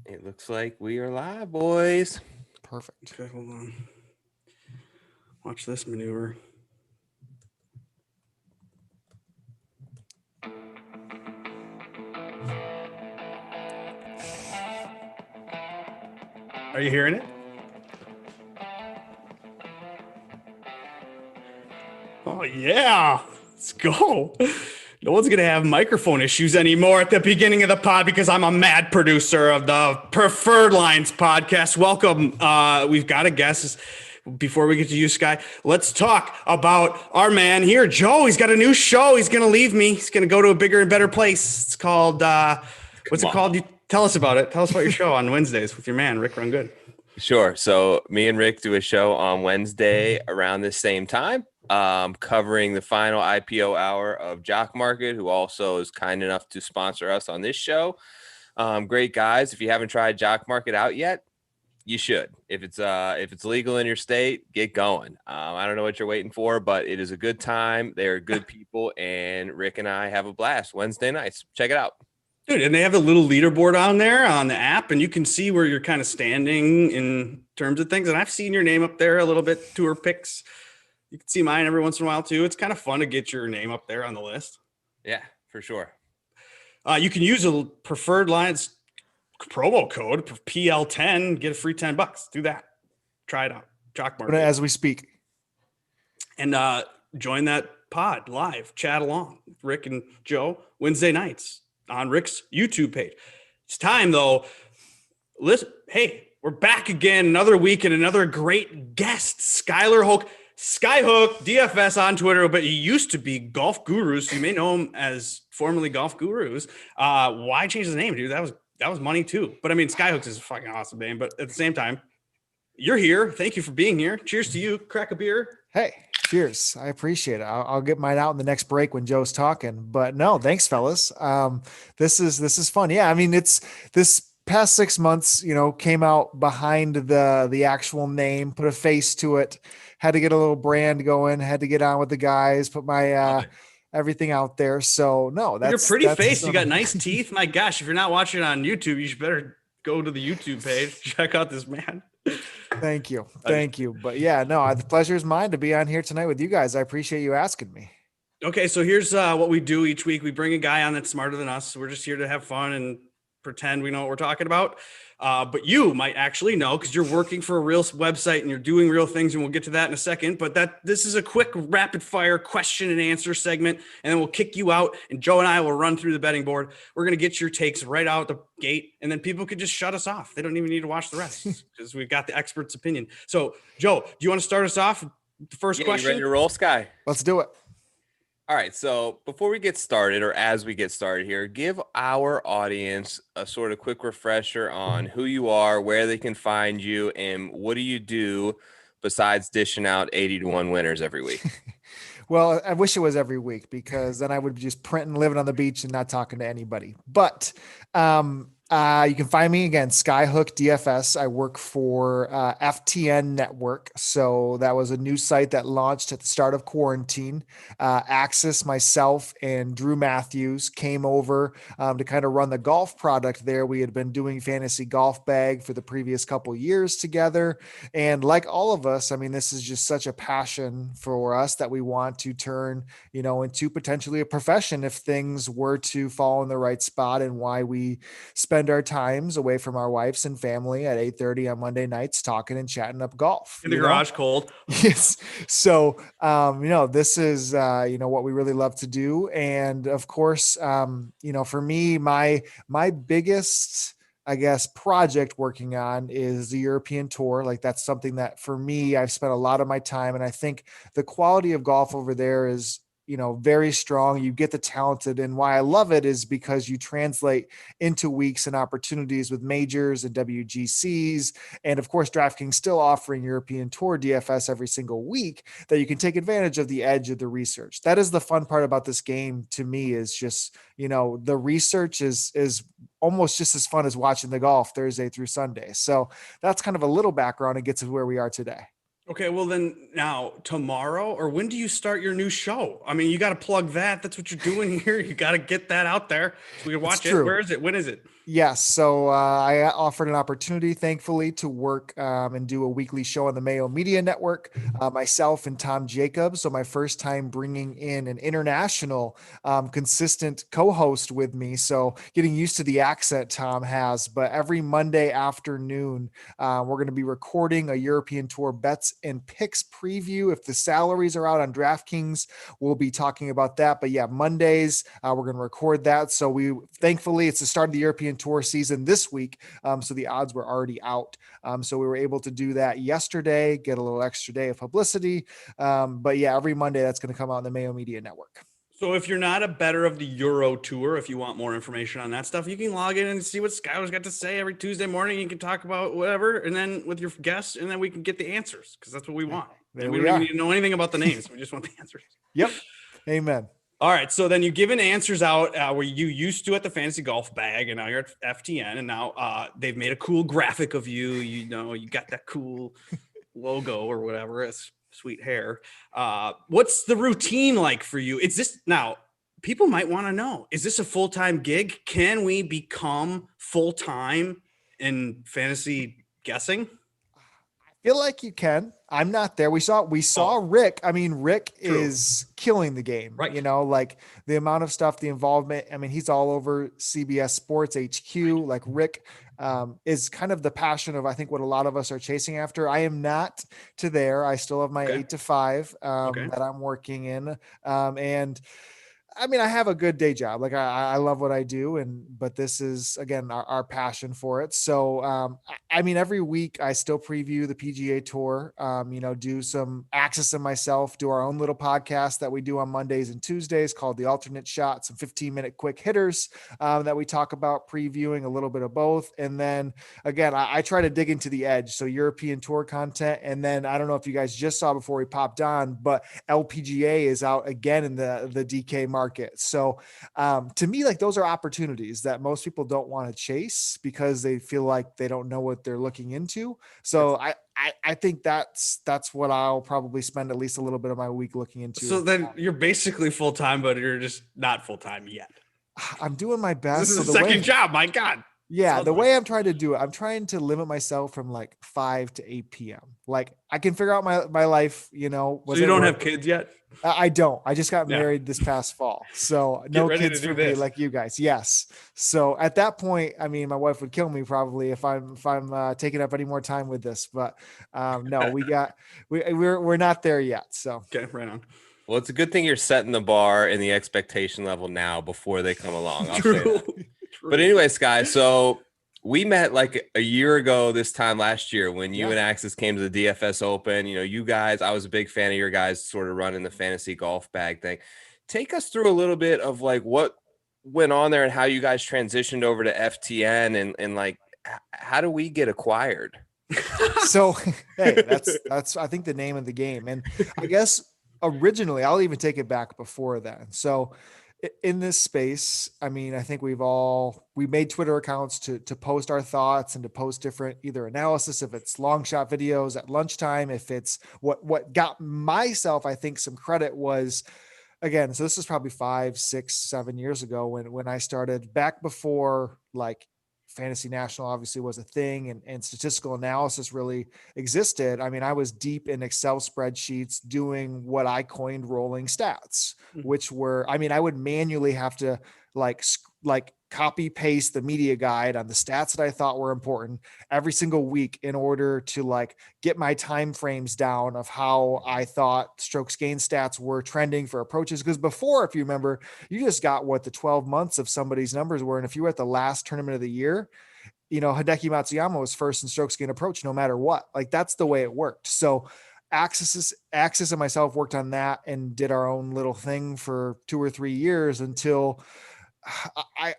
It looks like we are live, boys. Perfect. Okay, hold on. Watch this maneuver. Are you hearing it? Oh, yeah. Let's go. No one's going to have microphone issues anymore at the beginning of the pod because I'm a mad producer of the Preferred Lines podcast. Welcome. We've got a guest. Before we get to you, Sky, let's talk about our man here, Joe. He's got a new show. He's going to leave me. He's going to go to a bigger and better place. It's called, what's it called? You tell us about it. Tell us about your show on Wednesdays with your man, Rick Run Good. Sure. So me and Rick do a show on Wednesday around the same time, covering the final IPO hour of Jock Market, who also is kind enough to sponsor us on this show. Great guys. If you haven't tried Jock Market out yet, you should. If it's legal in your state, get going. I don't know what you're waiting for, but it is a good time. They're good people, and Rick and I have a blast Wednesday nights. Check it out. Dude, and they have a little leaderboard on there on the app, and you can see where you're kind of standing in terms of things. And I've seen your name up there a little bit, tour picks. You can see mine every once in a while too. It's kind of fun to get your name up there on the list. Yeah, for sure. You can use a Preferred Lines promo code PL10, get a free $10. Do that. Try it out. Jock Market. As we speak. And join that pod live. Chat along with Rick and Joe Wednesday nights on Rick's YouTube page. It's time though. Listen, hey, we're back again another week and another great guest, Skylar Hoke, Skyhook DFS on Twitter, but he used to be Golf Gurus. You may know him as formerly Golf Gurus. Why change his name, dude? That was money too. But I mean, Skyhooks is a fucking awesome name. But at the same time, you're here. Thank you for being here. Cheers to you. Crack a beer. Hey, cheers. I appreciate it. I'll get mine out in the next break when Joe's talking. But no, thanks, fellas. This is fun. Yeah, I mean, it's this past 6 months, came out behind the actual name, put a face to it, had to get a little brand going, had to get on with the guys, put my everything out there. So no, You're pretty face. You got nice teeth. My gosh, if you're not watching it on YouTube, you should better go to the YouTube page. Check out this man. Thank you. But yeah, no, the pleasure is mine to be on here tonight with you guys. I appreciate you asking me. Okay, so here's what we do each week. We bring a guy on that's smarter than us. We're just here to have fun and pretend we know what we're talking about. But you might actually know because you're working for a real website and you're doing real things, and we'll get to that in a second. But this is a quick rapid fire question and answer segment, and then we'll kick you out, and Joe and I will run through the betting board. We're going to get your takes right out the gate, and then people could just shut us off. They don't even need to watch the rest because we've got the expert's opinion. So, Joe, do you want to start us off with the first question? You ready to roll, Sky? Let's do it. All right, so before we get started, or as we get started here, give our audience a sort of quick refresher on who you are, where they can find you, and what do you do besides dishing out 80-1 winners every week? Well, I wish it was every week because then I would be just printing, living on the beach and not talking to anybody. But you can find me again, Skyhook DFS. I work for FTN Network. So that was a new site that launched at the start of quarantine. Axis, myself, and Drew Matthews came over to kind of run the golf product there. We had been doing Fantasy Golf Bag for the previous couple years together. And like all of us, I mean, this is just such a passion for us that we want to turn, into potentially a profession if things were to fall in the right spot, and why we spend our times away from our wives and family at 8:30 on Monday nights talking and chatting up golf in the garage cold. Yes. So, this is, what we really love to do. And of course, for me, my biggest, I guess, project working on is the European tour. Like that's something that for me, I've spent a lot of my time, and I think the quality of golf over there is, very strong. You get the talented, and why I love it is because you translate into weeks and opportunities with majors and WGCs. And of course, DraftKings still offering European Tour DFS every single week that you can take advantage of the edge of the research. That is the fun part about this game to me, is just, the research is almost just as fun as watching the golf Thursday through Sunday. So that's kind of a little background and gets us where we are today. Okay, well then now tomorrow, or when do you start your new show? I mean, you got to plug that. That's what you're doing here. You got to get that out there so we can It's watch it. true. Where is it? When is it? Yes. So I offered an opportunity, thankfully, to work and do a weekly show on the Mayo Media Network, myself and Tom Jacobs. So my first time bringing in an international consistent co-host with me. So getting used to the accent Tom has. But every Monday afternoon, we're going to be recording a European Tour bets and picks preview. If the salaries are out on DraftKings, we'll be talking about that. But yeah, Mondays, we're going to record that. So thankfully, it's the start of the European Tour season this week. So the odds were already out. So we were able to do that yesterday, get a little extra day of publicity. But yeah, every Monday that's going to come out on the Mayo Media Network. So if you're not a better of the Euro Tour, if you want more information on that stuff, you can log in and see what Skylar's got to say every Tuesday morning. You can talk about whatever, and then with your guests, and then we can get the answers because that's what we want. There And we we don't are. even need to know anything about the names. We just want the answers. Yep. Amen. All right. So then you given answers out where you used to at the Fantasy Golf Bag, and now you're at FTN, and now they've made a cool graphic of you. You know, you got that cool logo or whatever. It's sweet hair. What's the routine like for you? Is this now? People might want to know: is this a full-time gig? Can we become full-time in fantasy guessing? Feel like you can. I'm not there. We saw Rick. I mean, Rick True. is killing the game, Right. You know, like the amount of stuff, the involvement. I mean, he's all over CBS Sports HQ. Like Rick is kind of the passion of, I think, what a lot of us are chasing after. I am not to there. I still have my 8 to 5 that I'm working in. And I mean, I have a good day job. Like I love what I do. But this is again, our passion for it. So, I mean, every week I still preview the PGA Tour, do some access and myself, do our own little podcast that we do on Mondays and Tuesdays called The Alternate Shot, some 15-minute quick hitters that we talk about, previewing a little bit of both. And then again, I try to dig into the edge. So European Tour content. And then I don't know if you guys just saw before we popped on, but LPGA is out again in the DK market. So to me, like those are opportunities that most people don't want to chase because they feel like they don't know what they're looking into. So I think that's what I'll probably spend at least a little bit of my week looking into. So then you're basically full-time, but you're just not full-time yet. I'm doing my best. This is a second job. My God. Yeah, the way I'm trying to do it, I'm trying to limit myself from like 5 to 8 p.m. Like I can figure out my life, you know. So you don't have kids yet? I don't. I just got married this past fall. So no kids for me like you guys. Yes. So at that point, I mean, my wife would kill me probably if I'm taking up any more time with this, but no, we're not there yet. So. Okay. Right on. Well, it's a good thing you're setting the bar and the expectation level now before they come along. I'll say that. But anyways, guys, so we met like a year ago this time last year when you and Axis came to the DFS Open. You know, you guys, I was a big fan of your guys sort of running the fantasy golf bag thing. Take us through a little bit of like what went on there and how you guys transitioned over to FTN and like how do we get acquired? So, hey, that's I think the name of the game. And I guess originally, I'll even take it back before then. So in this space, I mean, I think we made Twitter accounts to post our thoughts and to post different either analysis, if it's long shot videos at lunchtime, if it's what got myself, I think, some credit was, again, so this is probably 5, 6, 7 years ago when I started, back before like Fantasy National obviously was a thing and statistical analysis really existed. I mean, I was deep in Excel spreadsheets doing what I coined rolling stats, which were, I mean, I would manually have to like copy paste the media guide on the stats that I thought were important every single week in order to like get my time frames down of how I thought strokes gain stats were trending for approaches. Because before, if you remember, you just got what the 12 months of somebody's numbers were. And if you were at the last tournament of the year, you know, Hideki Matsuyama was first in strokes gain approach, no matter what. Like that's the way it worked. So Axis and myself worked on that and did our own little thing for 2 or 3 years until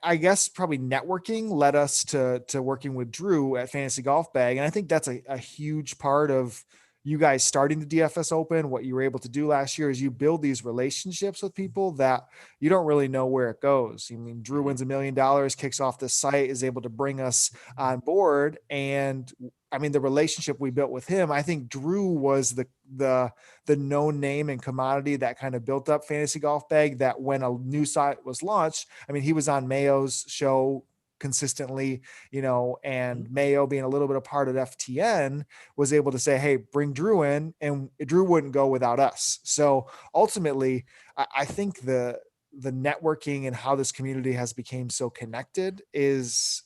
I guess probably networking led us to working with Drew at Fantasy Golf Bag. And I think that's a huge part of you guys starting the DFS Open, what you were able to do last year is you build these relationships with people that you don't really know where it goes. I mean, Drew wins $1 million, kicks off the site, is able to bring us on board. And I mean, the relationship we built with him, I think Drew was the known name and commodity that kind of built up Fantasy Golf Bag, that when a new site was launched, I mean, he was on Mayo's show consistently, and Mayo being a little bit a part of FTN was able to say, hey, bring Drew in, and Drew wouldn't go without us. So ultimately, I think the networking and how this community has become so connected is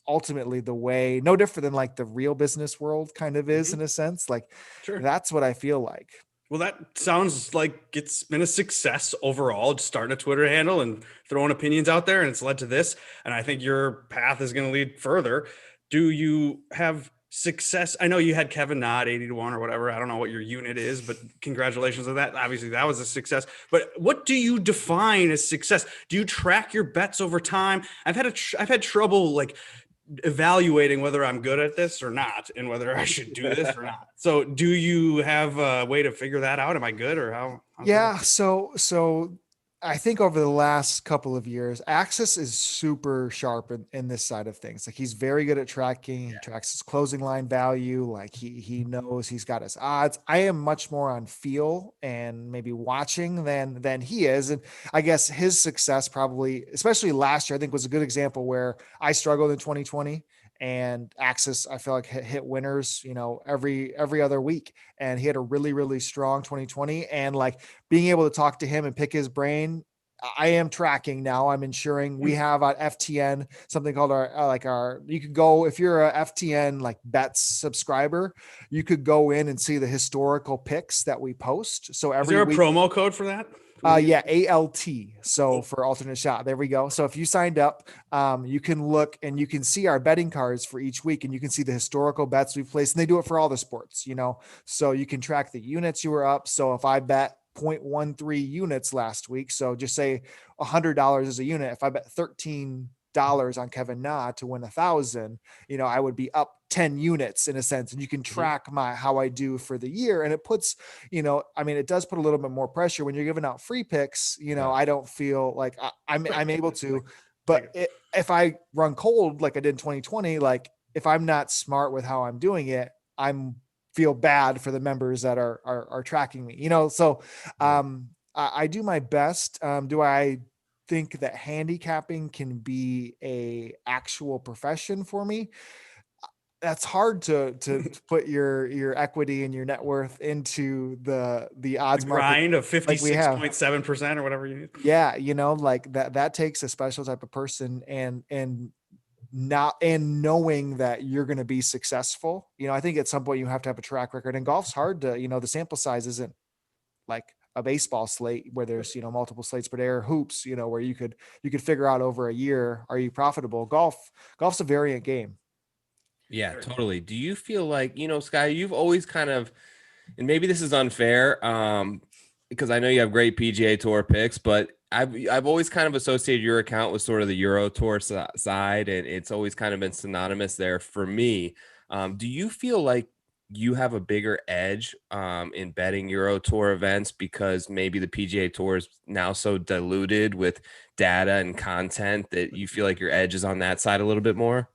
ultimately the way, no different than like the real business world kind of is in a sense. Like, Sure. That's what I feel like. Well, that sounds like it's been a success overall, just starting a Twitter handle and throwing opinions out there, and it's led to this. And I think your path is going to lead further. Do you have success? I know you had Kevin Nod 80-1 or whatever. I don't know what your unit is, but congratulations on that. Obviously, that was a success. But what do you define as success? Do you track your bets over time? I've had trouble like evaluating whether I'm good at this or not, and whether I should do this or not. So do you have a way to figure that out? Am I good, or how? Yeah. So I think over the last couple of years, Axis is super sharp in this side of things. Like, he's very good at tracking. He tracks his closing line value. Like, he knows he's got his odds. I am much more on feel and maybe watching than he is. And I guess his success probably, especially last year, I think was a good example where I struggled in 2020. And Axis, I feel like hit winners, every other week. And he had a really, really strong 2020. And like, being able to talk to him and pick his brain, I am tracking now. I'm ensuring we have on FTN something called you could go, if you're a FTN like bets subscriber, you could go in and see the historical picks that we post. So is there a promo code for that? Yeah, ALT. So for alternate shot, there we go. So if you signed up, you can look and you can see our betting cards for each week, and you can see the historical bets we've placed. And they do it for all the sports, so you can track the units you were up. So if I bet 0.13 units last week, so just say $100 is a unit. If I bet $13 on Kevin Na to win 1,000, I would be up 10 units in a sense, and you can track how I do for the year. And it puts, it does put a little bit more pressure when you're giving out free picks. I don't feel like I'm able to, but if I run cold, like I did in 2020, like if I'm not smart with how I'm doing it, I'm feel bad for the members that are tracking me, so, I do my best. Do I think that handicapping can be a actual profession for me? That's hard to put your equity and your net worth into the odds grind of like 56.7% or whatever you need. Yeah. Like that takes a special type of person, and knowing that you're going to be successful. I think at some point you have to have a track record, and golf's hard to, the sample size isn't like a baseball slate where there's, multiple slates per day, or hoops, where you could figure out over a year, are you profitable? Golf's a variant game. Yeah, totally. Do you feel like, Sky, you've always kind of, and maybe this is unfair, because I know you have great PGA Tour picks, but I've always kind of associated your account with sort of the Euro Tour side, and it's always kind of been synonymous there for me. Do you feel like you have a bigger edge in betting Euro Tour events because maybe the PGA Tour is now so diluted with data and content that you feel like your edge is on that side a little bit more?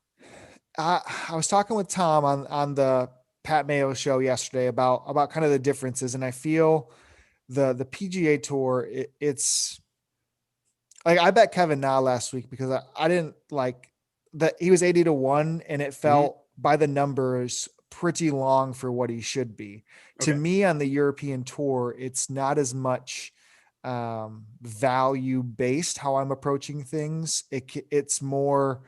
I was talking with Tom on the Pat Mayo show yesterday about kind of the differences, and I feel the PGA Tour, it's like, I bet Kevin Na last week because I didn't like that he was 80-1, and it felt by the numbers pretty long for what he should be. To me, on the European Tour, it's not as much value based how I'm approaching things. It's more,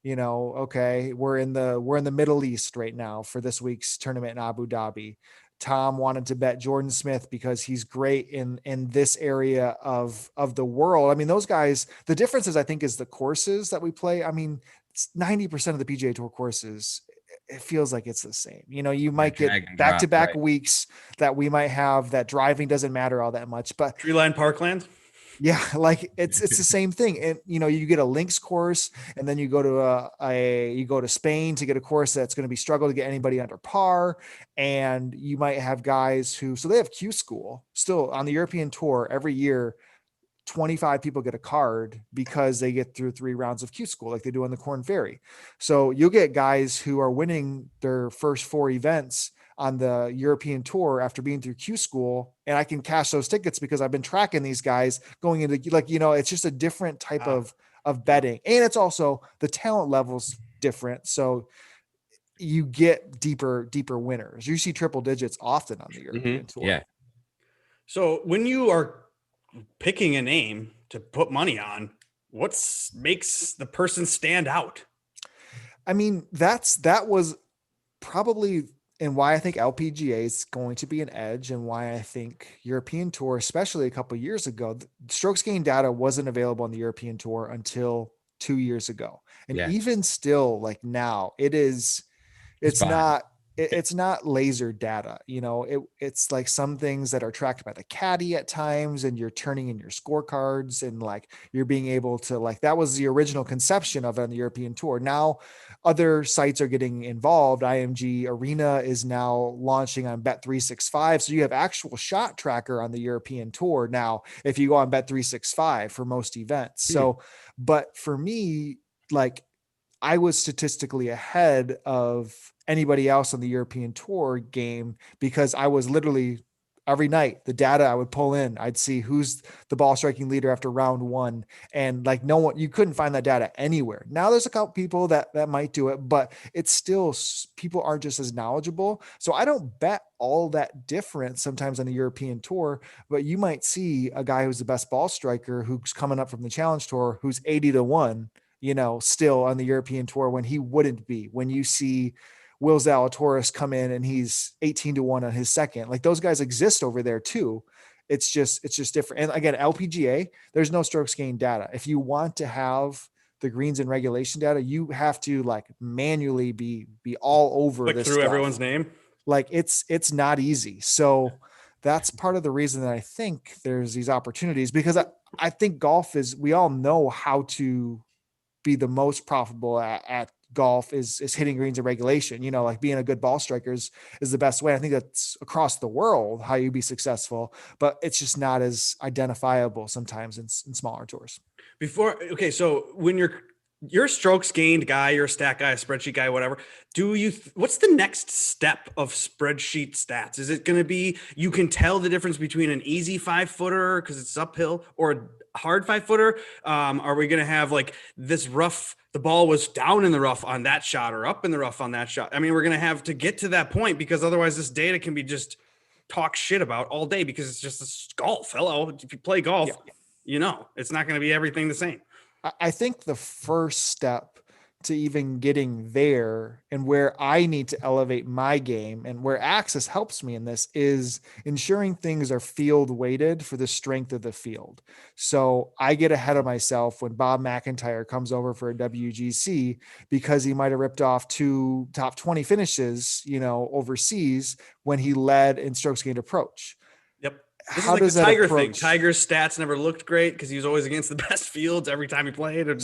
okay, we're in the Middle East right now for this week's tournament in Abu Dhabi. Tom wanted to bet Jordan Smith because he's great in this area of the world. I mean, those guys, the difference is, I think, is the courses that we play. I mean, 90% of the PGA Tour courses, it feels like it's the same. You might get back-to-back weeks that we might have that driving doesn't matter all that much, but Treeline Parkland. Yeah, like it's the same thing. And you get a links course, and then you go to you go to Spain to get a course that's going to be struggle to get anybody under par. And you might have guys so they have Q school still on the European tour every year. 25 people get a card because they get through 3 rounds of Q school like they do on the Corn Ferry. So you'll get guys who are winning their first 4 events on the European tour after being through Q school. And I can cash those tickets because I've been tracking these guys going into it's just a different type of betting. And it's also the talent levels different. So you get deeper winners. You see triple digits often on the European tour. Yeah. So when you are picking a name to put money on, what makes the person stand out? I mean, that was probably, and why I think LPGA is going to be an edge, and why I think European Tour, especially a couple of years ago, strokes gained data wasn't available on the European Tour until 2 years ago. And even still, like now, it's not laser data. It's like some things that are tracked by the caddy at times, and you're turning in your scorecards, and like you're being able to, like, that was the original conception of it on the European Tour. Now other sites are getting involved. IMG Arena is now launching on Bet365. So you have actual shot tracker on the European Tour now if you go on Bet365 for most events. So, but for me, like, I was statistically ahead of anybody else on the European Tour game because I was literally every night, the data I would pull in, I'd see who's the ball striking leader after round one. And like, no one, you couldn't find that data anywhere. Now there's a couple people that might do it, but it's still, people aren't just as knowledgeable. So I don't bet all that different sometimes on the European Tour, but you might see a guy who's the best ball striker who's coming up from the Challenge Tour, who's 80-1, still on the European Tour when he wouldn't be. When you see Will Zalatoris come in and he's 18-1 on his second, like those guys exist over there too. It's just different. And again, LPGA, there's no strokes gained data. If you want to have the greens and regulation data, you have to like manually be all over Click this through stuff. Everyone's name. Like it's not easy. So that's part of the reason that I think there's these opportunities, because I think golf is, we all know how to be the most profitable at golf is hitting greens and regulation. Like being a good ball striker is the best way. I think that's across the world how you be successful, but it's just not as identifiable sometimes in smaller tours. So when you're a strokes gained guy, you're a stat guy, a spreadsheet guy, whatever. What's the next step of spreadsheet stats? Is it going to be, you can tell the difference between an easy 5-footer because it's uphill or a hard 5-footer? Are we going to have like this rough, the ball was down in the rough on that shot or up in the rough on that shot? I mean, we're going to have to get to that point, because otherwise this data can be just talk shit about all day, because it's just golf. Hello. If you play golf, it's not going to be everything the same. I think the first step to even getting there, and where I need to elevate my game and where Axis helps me in this, is ensuring things are field weighted for the strength of the field. So I get ahead of myself when Bob McIntyre comes over for a WGC because he might have ripped off 2 top 20 finishes, overseas when he led in strokes gained approach. Yep. This is like the Tiger thing. Tiger's stats never looked great because he was always against the best fields every time he played. And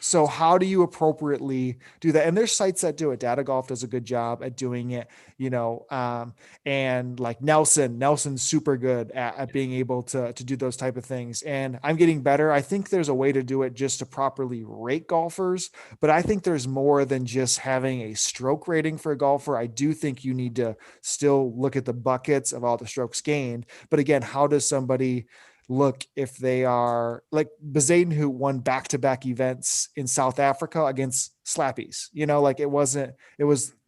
so how do you appropriately do that? And there's sites that do it. Data Golf does a good job at doing it, and like Nelson's super good at being able to do those type of things. And I'm getting better. I think there's a way to do it just to properly rate golfers, but I think there's more than just having a stroke rating for a golfer. I do think you need to still look at the buckets of all the strokes gained. But again, how does somebody look if they are like Bezaden, who won back-to-back events in South Africa against slappies? Like it was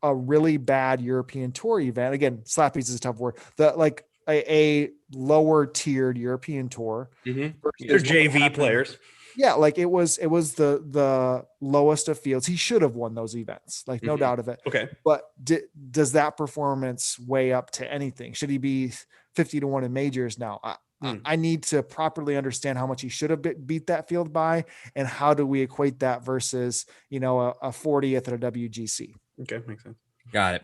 a really bad European Tour event. Again, slappies is a tough word. Like a lower tiered European Tour. They're JV players. Yeah, like it was the lowest of fields. He should have won those events, like no doubt of it. Okay, but does that performance weigh up to anything? Should he be 50-1 in majors now? I need to properly understand how much he should have beat that field by, and how do we equate that versus a 40th at a WGC. Okay, makes sense. Got it.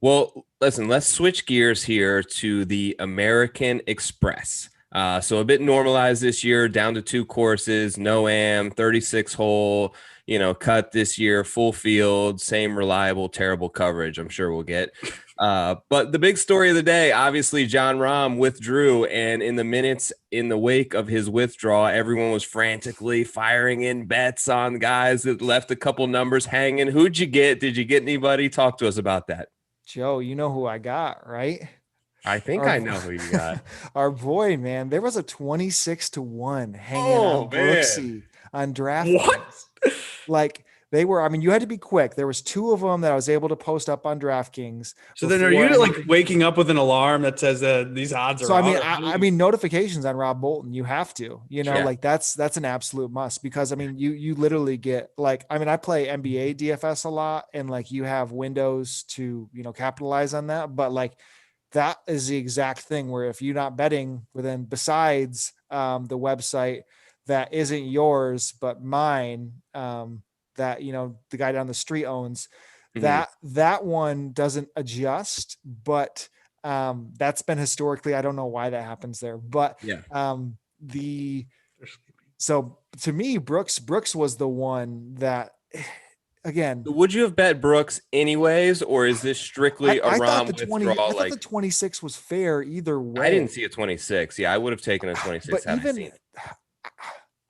Well, listen, let's switch gears here to the American Express. So a bit normalized this year, down to 2 courses, no am, 36 hole, cut this year, full field, same reliable, terrible coverage. I'm sure we'll get. But the big story of the day, obviously, John Rahm withdrew, and in the minutes in the wake of his withdrawal, everyone was frantically firing in bets on guys that left a couple numbers hanging. Who'd you get? Did you get anybody? Talk to us about that. Joe, you know who I got, right? I think I know who you got. Our boy, man. There was a 26-1 hanging Oh, on man. Brooksy on DraftKings. What? Like they were, I mean, you had to be quick. There was 2 of them that I was able to post up on DraftKings. So then are you like waking up with an alarm that says these odds are so out? I mean notifications on Rob Bolton, you have to, Sure. like that's an absolute must, because I mean you literally get like, I mean I play NBA DFS a lot, and like you have windows to capitalize on that, but like that is the exact thing where if you're not betting within, besides the website that isn't yours but mine, that the guy down the street owns, that one doesn't adjust, but that's been historically, I don't know why that happens there, but so to me, Brooks was the one that, again, would you have bet Brooks anyways, or is this strictly a Rahm withdrawal? I thought the 26 was fair either way. I didn't see a 26. Yeah, I would have taken a 26. But even,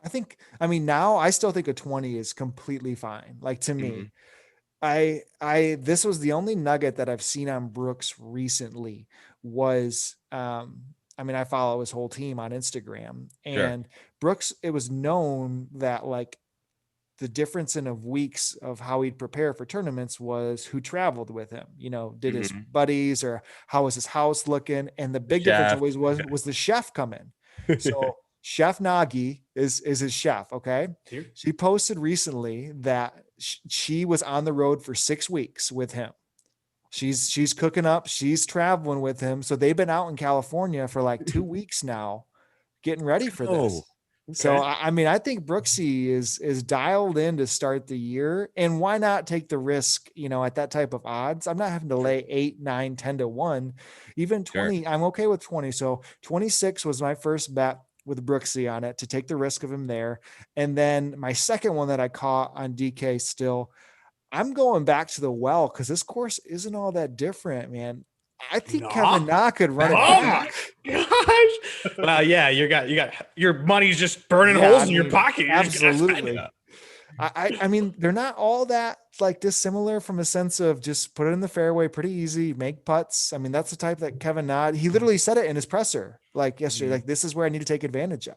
I think, I mean, now I still think a 20 is completely fine. Like to me, this was the only nugget that I've seen on Brooks recently was, I mean, I follow his whole team on Instagram, and Brooks, it was known that like the difference in of weeks of how he'd prepare for tournaments was who traveled with him, did his buddies, or how was his house looking? And the big difference always was the chef coming. So Chef Nagy is his chef. Okay. She posted recently that she was on the road for 6 weeks with him. She's cooking up, she's traveling with him. So they've been out in California for like 2 weeks now, getting ready for this. Okay. So, I mean, I think Brooksy is dialed in to start the year, and why not take the risk, at that type of odds? I'm not having to lay 8, 9, 10-1, even 20. I'm okay with 20. So 26 was my first bet with Brooksy on it, to take the risk of him there. And then my second one that I caught on DK still, I'm going back to the well, because this course isn't all that different, man. I think Kevin Na could run it back. My gosh. Well, yeah, you got your money's just burning holes in your pocket. You're absolutely. I mean, they're not all that like dissimilar from a sense of just put it in the fairway, pretty easy, make putts. I mean, that's the type that Kevin Na, he literally said it in his presser like yesterday, like this is where I need to take advantage of.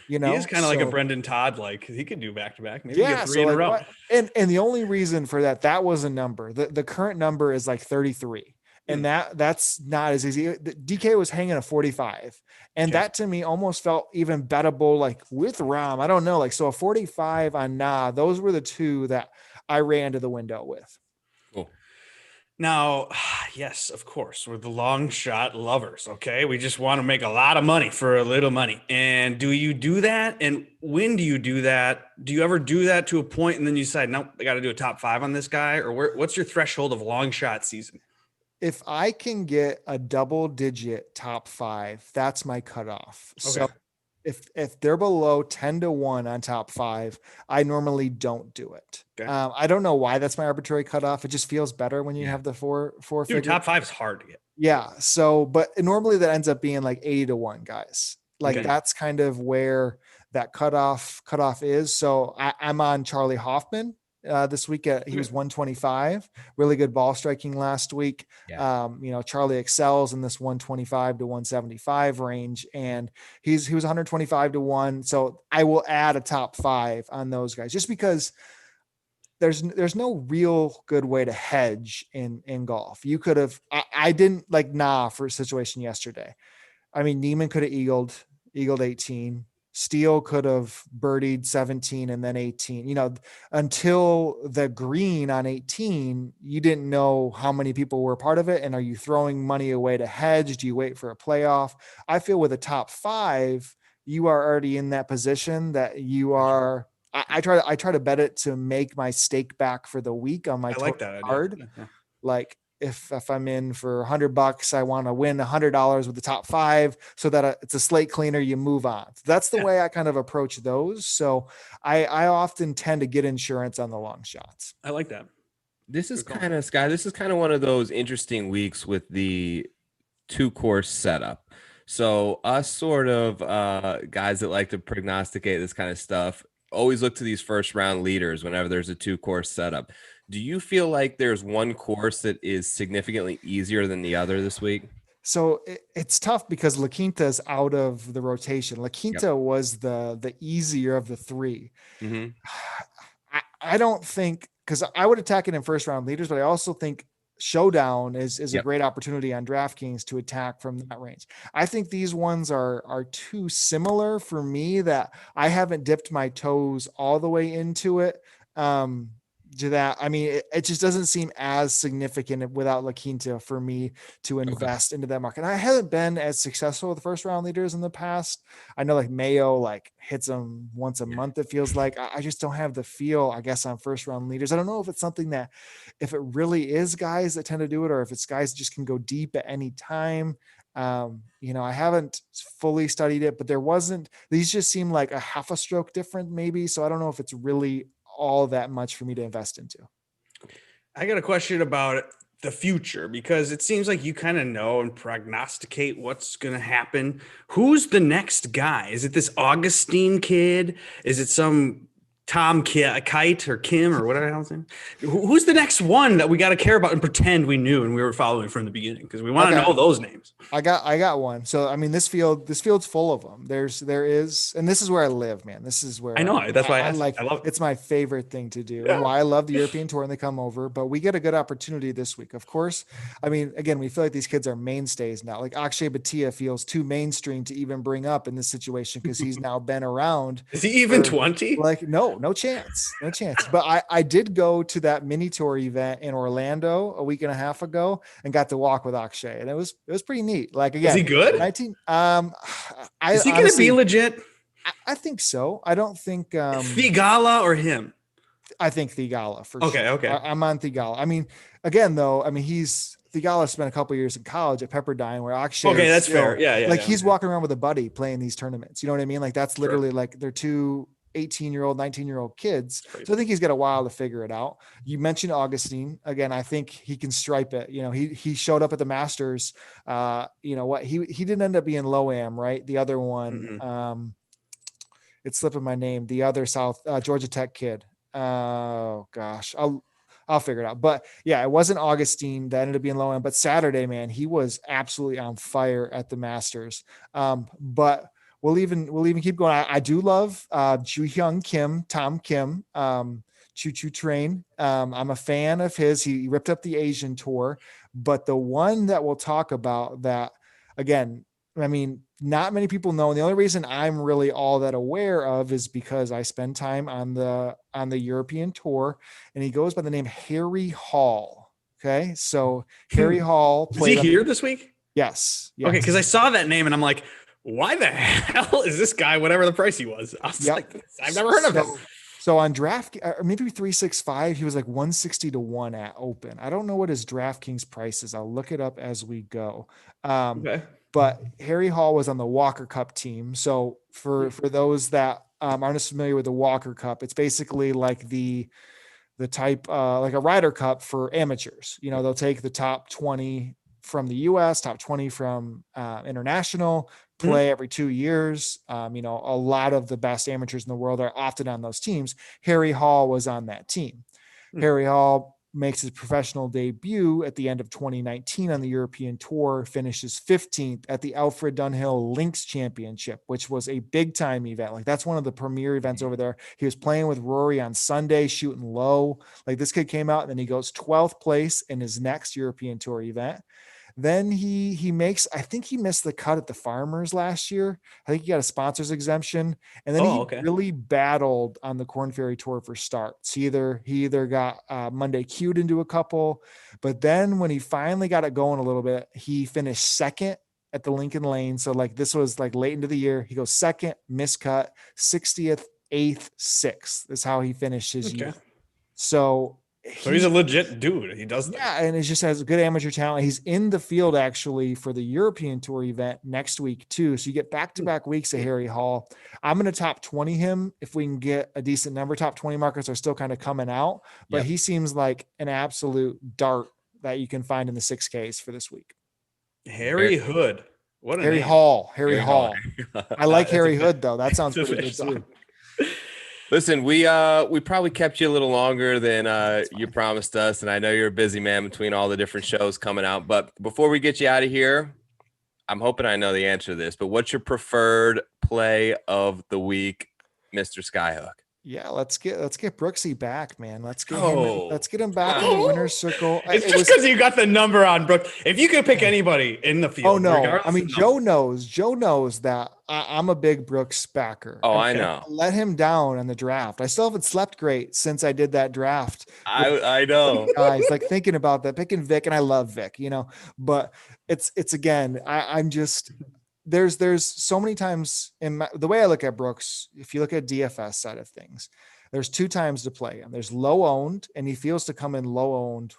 He is kind of like a Brendan Todd, like he could do back-to-back, maybe get 3 in a row. And the only reason for that was a number. The current number is like 33. And that's not as easy. DK was hanging a 45. And that to me almost felt even bettable, like with Rahm. I don't know. Like, so a 45 on Na, those were the 2 that I ran to the window with. Cool. Now, yes, of course, we're the long shot lovers. Okay. We just want to make a lot of money for a little money. And do you do that? And when do you do that? Do you ever do that to a point and then you decide, nope, I got to do a top 5 on this guy? Or what's your threshold of long shot season? If I can get a double-digit top 5, that's my cutoff. Okay. So if they're below 10-1 on top 5, I normally don't do it. Okay. I don't know why that's my arbitrary cutoff. It just feels better when you have the four figure. Top 5 is hard to get. Yeah. So, but normally that ends up being like 80-1 guys. Like that's kind of where that cutoff is. So I'm on Charlie Hoffman. This week he was 125, really good ball striking last week. Charlie excels in this 125 to 175 range, and he was 125-1. So I will add a top 5 on those guys, just because there's no real good way to hedge in golf. You could have, I didn't like for a situation yesterday. I mean, Neiman could have eagled 18. Steele could have birdied 17 and then 18, until the green on 18, you didn't know how many people were a part of it. And are you throwing money away to hedge? Do you wait for a playoff? I feel with a top 5, you are already in that position that you are. I try to bet it to make my stake back for the week on my I like that card. idea. Like, if I'm in for $100, I want to win $100 with the top 5 so that it's a slate cleaner. You move on. So that's the way I kind of approach those. So I often tend to get insurance on the long shots. I like that. This is Good call. kind of, Sky, this is kind of one of those interesting weeks with the 2-course setup. So us sort of guys that like to prognosticate this kind of stuff always look to these first round leaders whenever there's a 2-course setup. Do you feel like there's one course that is significantly easier than the other this week? So it's tough because La Quinta is out of the rotation. La Quinta was the easier of the 3. Mm-hmm. I don't think, because I would attack it in first round leaders, but I also think Showdown is a great opportunity on DraftKings to attack from that range. I think these ones are too similar for me that I haven't dipped my toes all the way into it. To that, I mean, it just doesn't seem as significant without La Quinta for me to invest into that market. I haven't been as successful with first round leaders in the past. I know like Mayo like hits them once a month. It feels like I just don't have the feel, I guess, on first round leaders. I don't know if it's something that, if it really is guys that tend to do it, or if it's guys that just can go deep at any time. I haven't fully studied it, but these just seem like a half a stroke different maybe. So I don't know if it's really all that much for me to invest into. I got a question about the future, because it seems like you kind of know and prognosticate what's going to happen. Who's the next guy? Is it this Augustine kid? Is it some Tom Kite or Kim or whatever his name? Who's the next one that we got to care about and pretend we knew and we were following from the beginning? Because we want to know those names. I got one. So I mean, this field's full of them. There is, and this is where I live, man. This is where I know. That's why I like. I love it. It's my favorite thing to do. Yeah. And why I love the European tour and they come over. But we get a good opportunity this week, of course. I mean, again, we feel like these kids are mainstays now. Like Akshay Bhatia feels too mainstream to even bring up in this situation because he's now been around. Is he even 20? Like, no chance. No chance. But I did go to that mini tour event in Orlando a week and a half ago and got to walk with Akshay, and it was pretty neat. Like, again, is he good? 19. Is he going to be legit? I think so. I don't think Thigala or him. I think Thigala for sure. Okay. I'm on Thigala. I mean, again, though, Thigala spent a couple years in college at Pepperdine where Akshay. Okay, that's fair. Yeah. Like he's walking around with a buddy playing these tournaments. You know what I mean? Like that's literally like they're two 18-year-old, 19-year-old kids. So I think he's got a while to figure it out. You mentioned Augustine. Again, I think he can stripe it. He showed up at the Masters. He didn't end up being low-am, right? The other one, it's slipping my name. The other Georgia Tech kid. Oh gosh, I'll figure it out. But yeah, it wasn't Augustine that ended up being low-am, but Saturday, man, he was absolutely on fire at the Masters. But We'll even keep going. I do love Ju Hyung Kim, Tom Kim, Choo Choo Train. I'm a fan of his. He ripped up the Asian tour, but the one that we'll talk about that, again, I mean, not many people know. And the only reason I'm really all that aware of is because I spend time on the European tour, and he goes by the name Harry Hall. Okay. So Harry Hall played. Is he here this week? Yes. Okay. Cause I saw that name and I'm like, why the hell is this guy, whatever the price he was? I was like, I've never heard of him. So on draft, or maybe 365, he was like 160 to 1 at open. I don't know what his DraftKings price is. I'll look it up as we go. But Harry Hall was on the Walker Cup team. So for those that aren't as familiar with the Walker Cup, it's basically like the type, like a Ryder Cup for amateurs. They'll take the top 20 from the US, top 20 from international, play every 2 years. A lot of the best amateurs in the world are often on those teams. Harry Hall was on that team. Harry Hall makes his professional debut at the end of 2019 on the European Tour, finishes 15th at the Alfred Dunhill Links Championship, which was a big time event. Like that's one of the premier events over there. He was playing with Rory on Sunday, shooting low. Like this kid came out and then he goes 12th place in his next European Tour event. Then he makes, I think he missed the cut at the Farmers last year. I think he got a sponsor's exemption. And then he really battled on the Korn Ferry Tour for starts. He either got Monday queued into a couple, but then when he finally got it going a little bit, he finished second at the Lincoln Lane. So like this was like late into the year. He goes second, miscut, 60th, 8th, 6th is how he finished his year. So So he's a legit dude. He does things. Yeah, and it just has good amateur talent. He's in the field actually for the European Tour event next week too. So you get back-to-back weeks of Harry Hall. I'm going to top 20 him if we can get a decent number. Top 20 markers are still kind of coming out, but he seems like an absolute dart that you can find in the 6Ks for this week. Harry Hood. What a Harry name. Hall. Harry Hall. I like Harry Hood though. That sounds That's a pretty good song. too. Listen, we probably kept you a little longer than you promised us, and I know you're a busy man between all the different shows coming out. But before we get you out of here, I'm hoping I know the answer to this. But what's your preferred play of the week, Mr. Skyhook? Yeah, let's get Brooksy back, man. Let's get him back in Oh. the winner's circle. It's just because you got the number on Brooks. If you could pick anybody in the field. Oh no, regardless I mean of Joe knows that I'm a big Brooks backer. Oh, And I know. let him down in the draft. I still haven't slept great since I did that draft. I know. Guys, like thinking about that, picking Vic, and I love Vic, but it's again, I'm just there's so many times the way I look at Brooks. If you look at DFS side of things, there's 2 times to play him. There's low owned, and he feels to come in low owned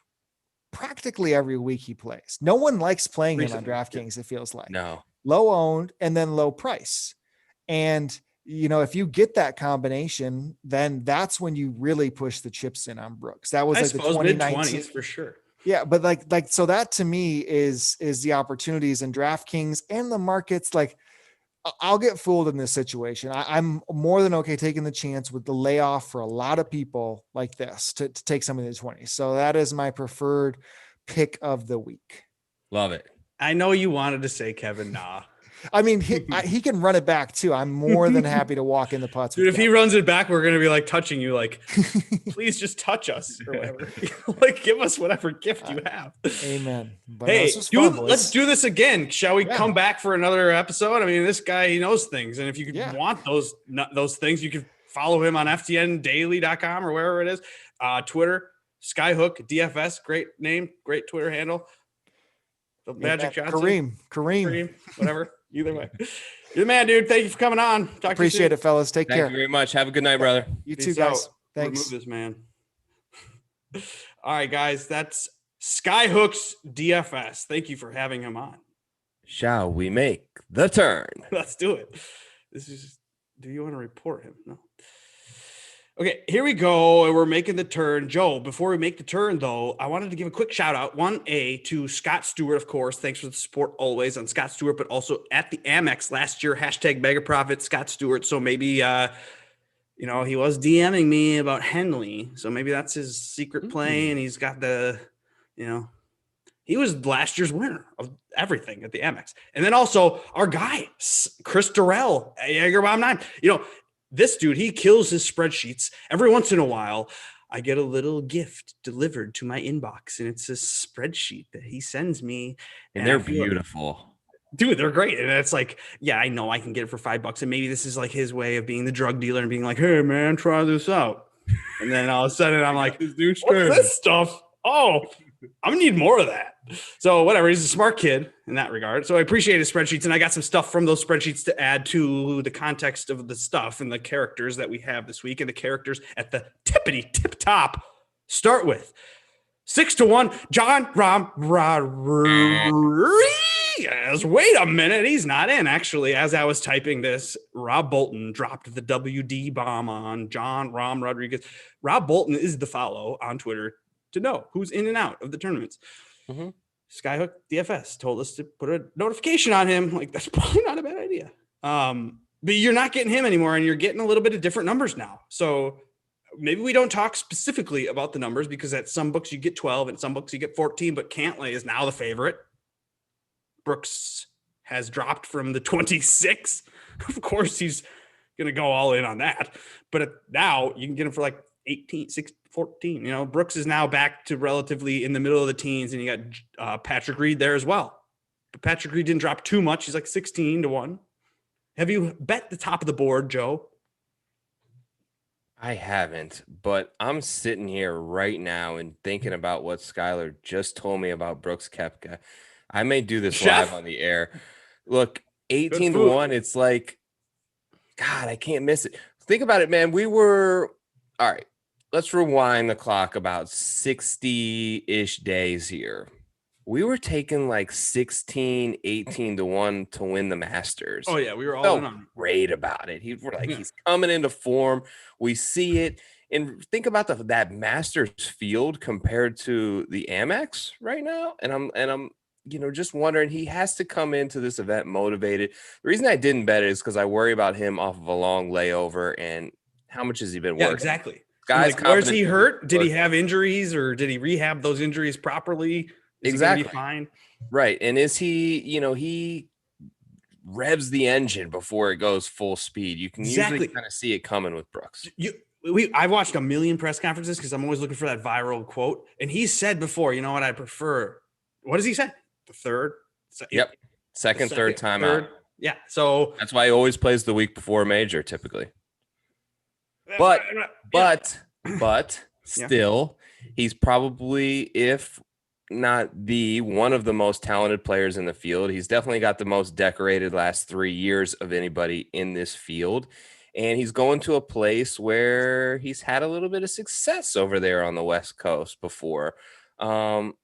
practically every week he plays. No one likes playing him on DraftKings. It feels like No. low owned and then low price. And if you get that combination, then that's when you really push the chips in on Brooks. That was I like the suppose 2019 mid-20s for sure. Yeah, but like so that to me is the opportunities in DraftKings and the markets. Like I'll get fooled in this situation. I'm more than okay taking the chance with the layoff for a lot of people like this to take some of the 20s. So that is my preferred pick of the week. Love it. I know you wanted to say Kevin Na. I mean, he can run it back too. I'm more than happy to walk in the putts. Dude, if he runs it back, we're going to be like touching you. Like, please just touch us or whatever. Like, give us whatever gift you have. Amen. But hey, this was fun, boys. let's do this again. Shall we come back for another episode? I mean, this guy, he knows things. And if you want those things, you can follow him on FTNDaily.com or wherever it is. Twitter, Skyhook, DFS. Great name. Great Twitter handle. The Magic Johnson. Kareem. Whatever. Either way. You're the man, dude. Thank you for coming on. Appreciate it, fellas. Take care. Thank you very much. Have a good night, brother. You too, guys. Out. Thanks. Remove this, man. All right, guys. That's Skyhook's DFS. Thank you for having him on. Shall we make the turn? Let's do it. Do you want to report him? No. Okay, here we go. We're making the turn. Joe, before we make the turn, though, I wanted to give a quick shout out. 1A to Scott Stewart, of course. Thanks for the support always on Scott Stewart, but also at the Amex last year, hashtag Mega Profit, Scott Stewart. So maybe, he was DMing me about Henley. So maybe that's his secret play. And he's got he was last year's winner of everything at the Amex. And then also our guy, Chris Durrell, Jagerbomb 9. This dude, he kills his spreadsheets. Every once in a while, I get a little gift delivered to my inbox, and it's a spreadsheet that he sends me. And they're beautiful. Dude, they're great. And it's like, yeah, I know I can get it for $5. And maybe this is like his way of being the drug dealer and being like, hey, man, try this out. And then all of a sudden, I'm like, what's this stuff? Oh, I'm going to need more of that. So whatever, he's a smart kid in that regard. So I appreciate his spreadsheets, and I got some stuff from those spreadsheets to add to the context of the stuff and the characters that we have this week. And the characters at the tippity tip top start with 6-1, John Rom Rodriguez. Wait a minute, he's not in. Actually, as I was typing this, Rob Bolton dropped the WD bomb on John Rom Rodriguez. Rob Bolton is the follow on Twitter to know who's in and out of the tournaments. Mm-hmm. Skyhook DFS told us to put a notification on him. Like, that's probably not a bad idea. But you're not getting him anymore, and you're getting a little bit of different numbers now. So maybe we don't talk specifically about the numbers, because at some books you get 12 and some books you get 14, but Cantlay is now the favorite. Brooks has dropped from the 26. Of course, he's going to go all in on that. But now you can get him for like 18, 16, 14. Brooks is now back to relatively in the middle of the teens, and you got Patrick Reed there as well. But Patrick Reed didn't drop too much. He's like 16-1. Have you bet the top of the board, Joe? I haven't, but I'm sitting here right now and thinking about what Skylar just told me about Brooks Koepka. I may do this live on the air. Look, 18-1, it's like, God, I can't miss it. Think about it, man. We were, all right, let's rewind the clock about 60-ish days here. We were taking like 16, 18 to 1 to win the Masters. Oh yeah, we were all Felt in on. great about it. We're like, Yeah. he's coming into form. We see it. And think about that Masters field compared to the Amex right now. And I'm just wondering, he has to come into this event motivated. The reason I didn't bet it is because I worry about him off of a long layover and how much has he been Yeah, working? exactly. Guy's Like, where's he confidence- hurt? Did he have injuries, or did he rehab those injuries properly? Is he gonna be fine? Right. And is he, he revs the engine before it goes full speed. You can usually kind of see it coming with Brooks. I've watched a million press conferences because I'm always looking for that viral quote. And he said before, you know what, I prefer. What does he say? The third? Yep. Second, third time out. Yeah. So that's why he always plays the week before major typically. But still, he's probably, if not the one of the most talented players in the field. He's definitely got the most decorated last 3 years of anybody in this field. And he's going to a place where he's had a little bit of success over there on the West Coast before. I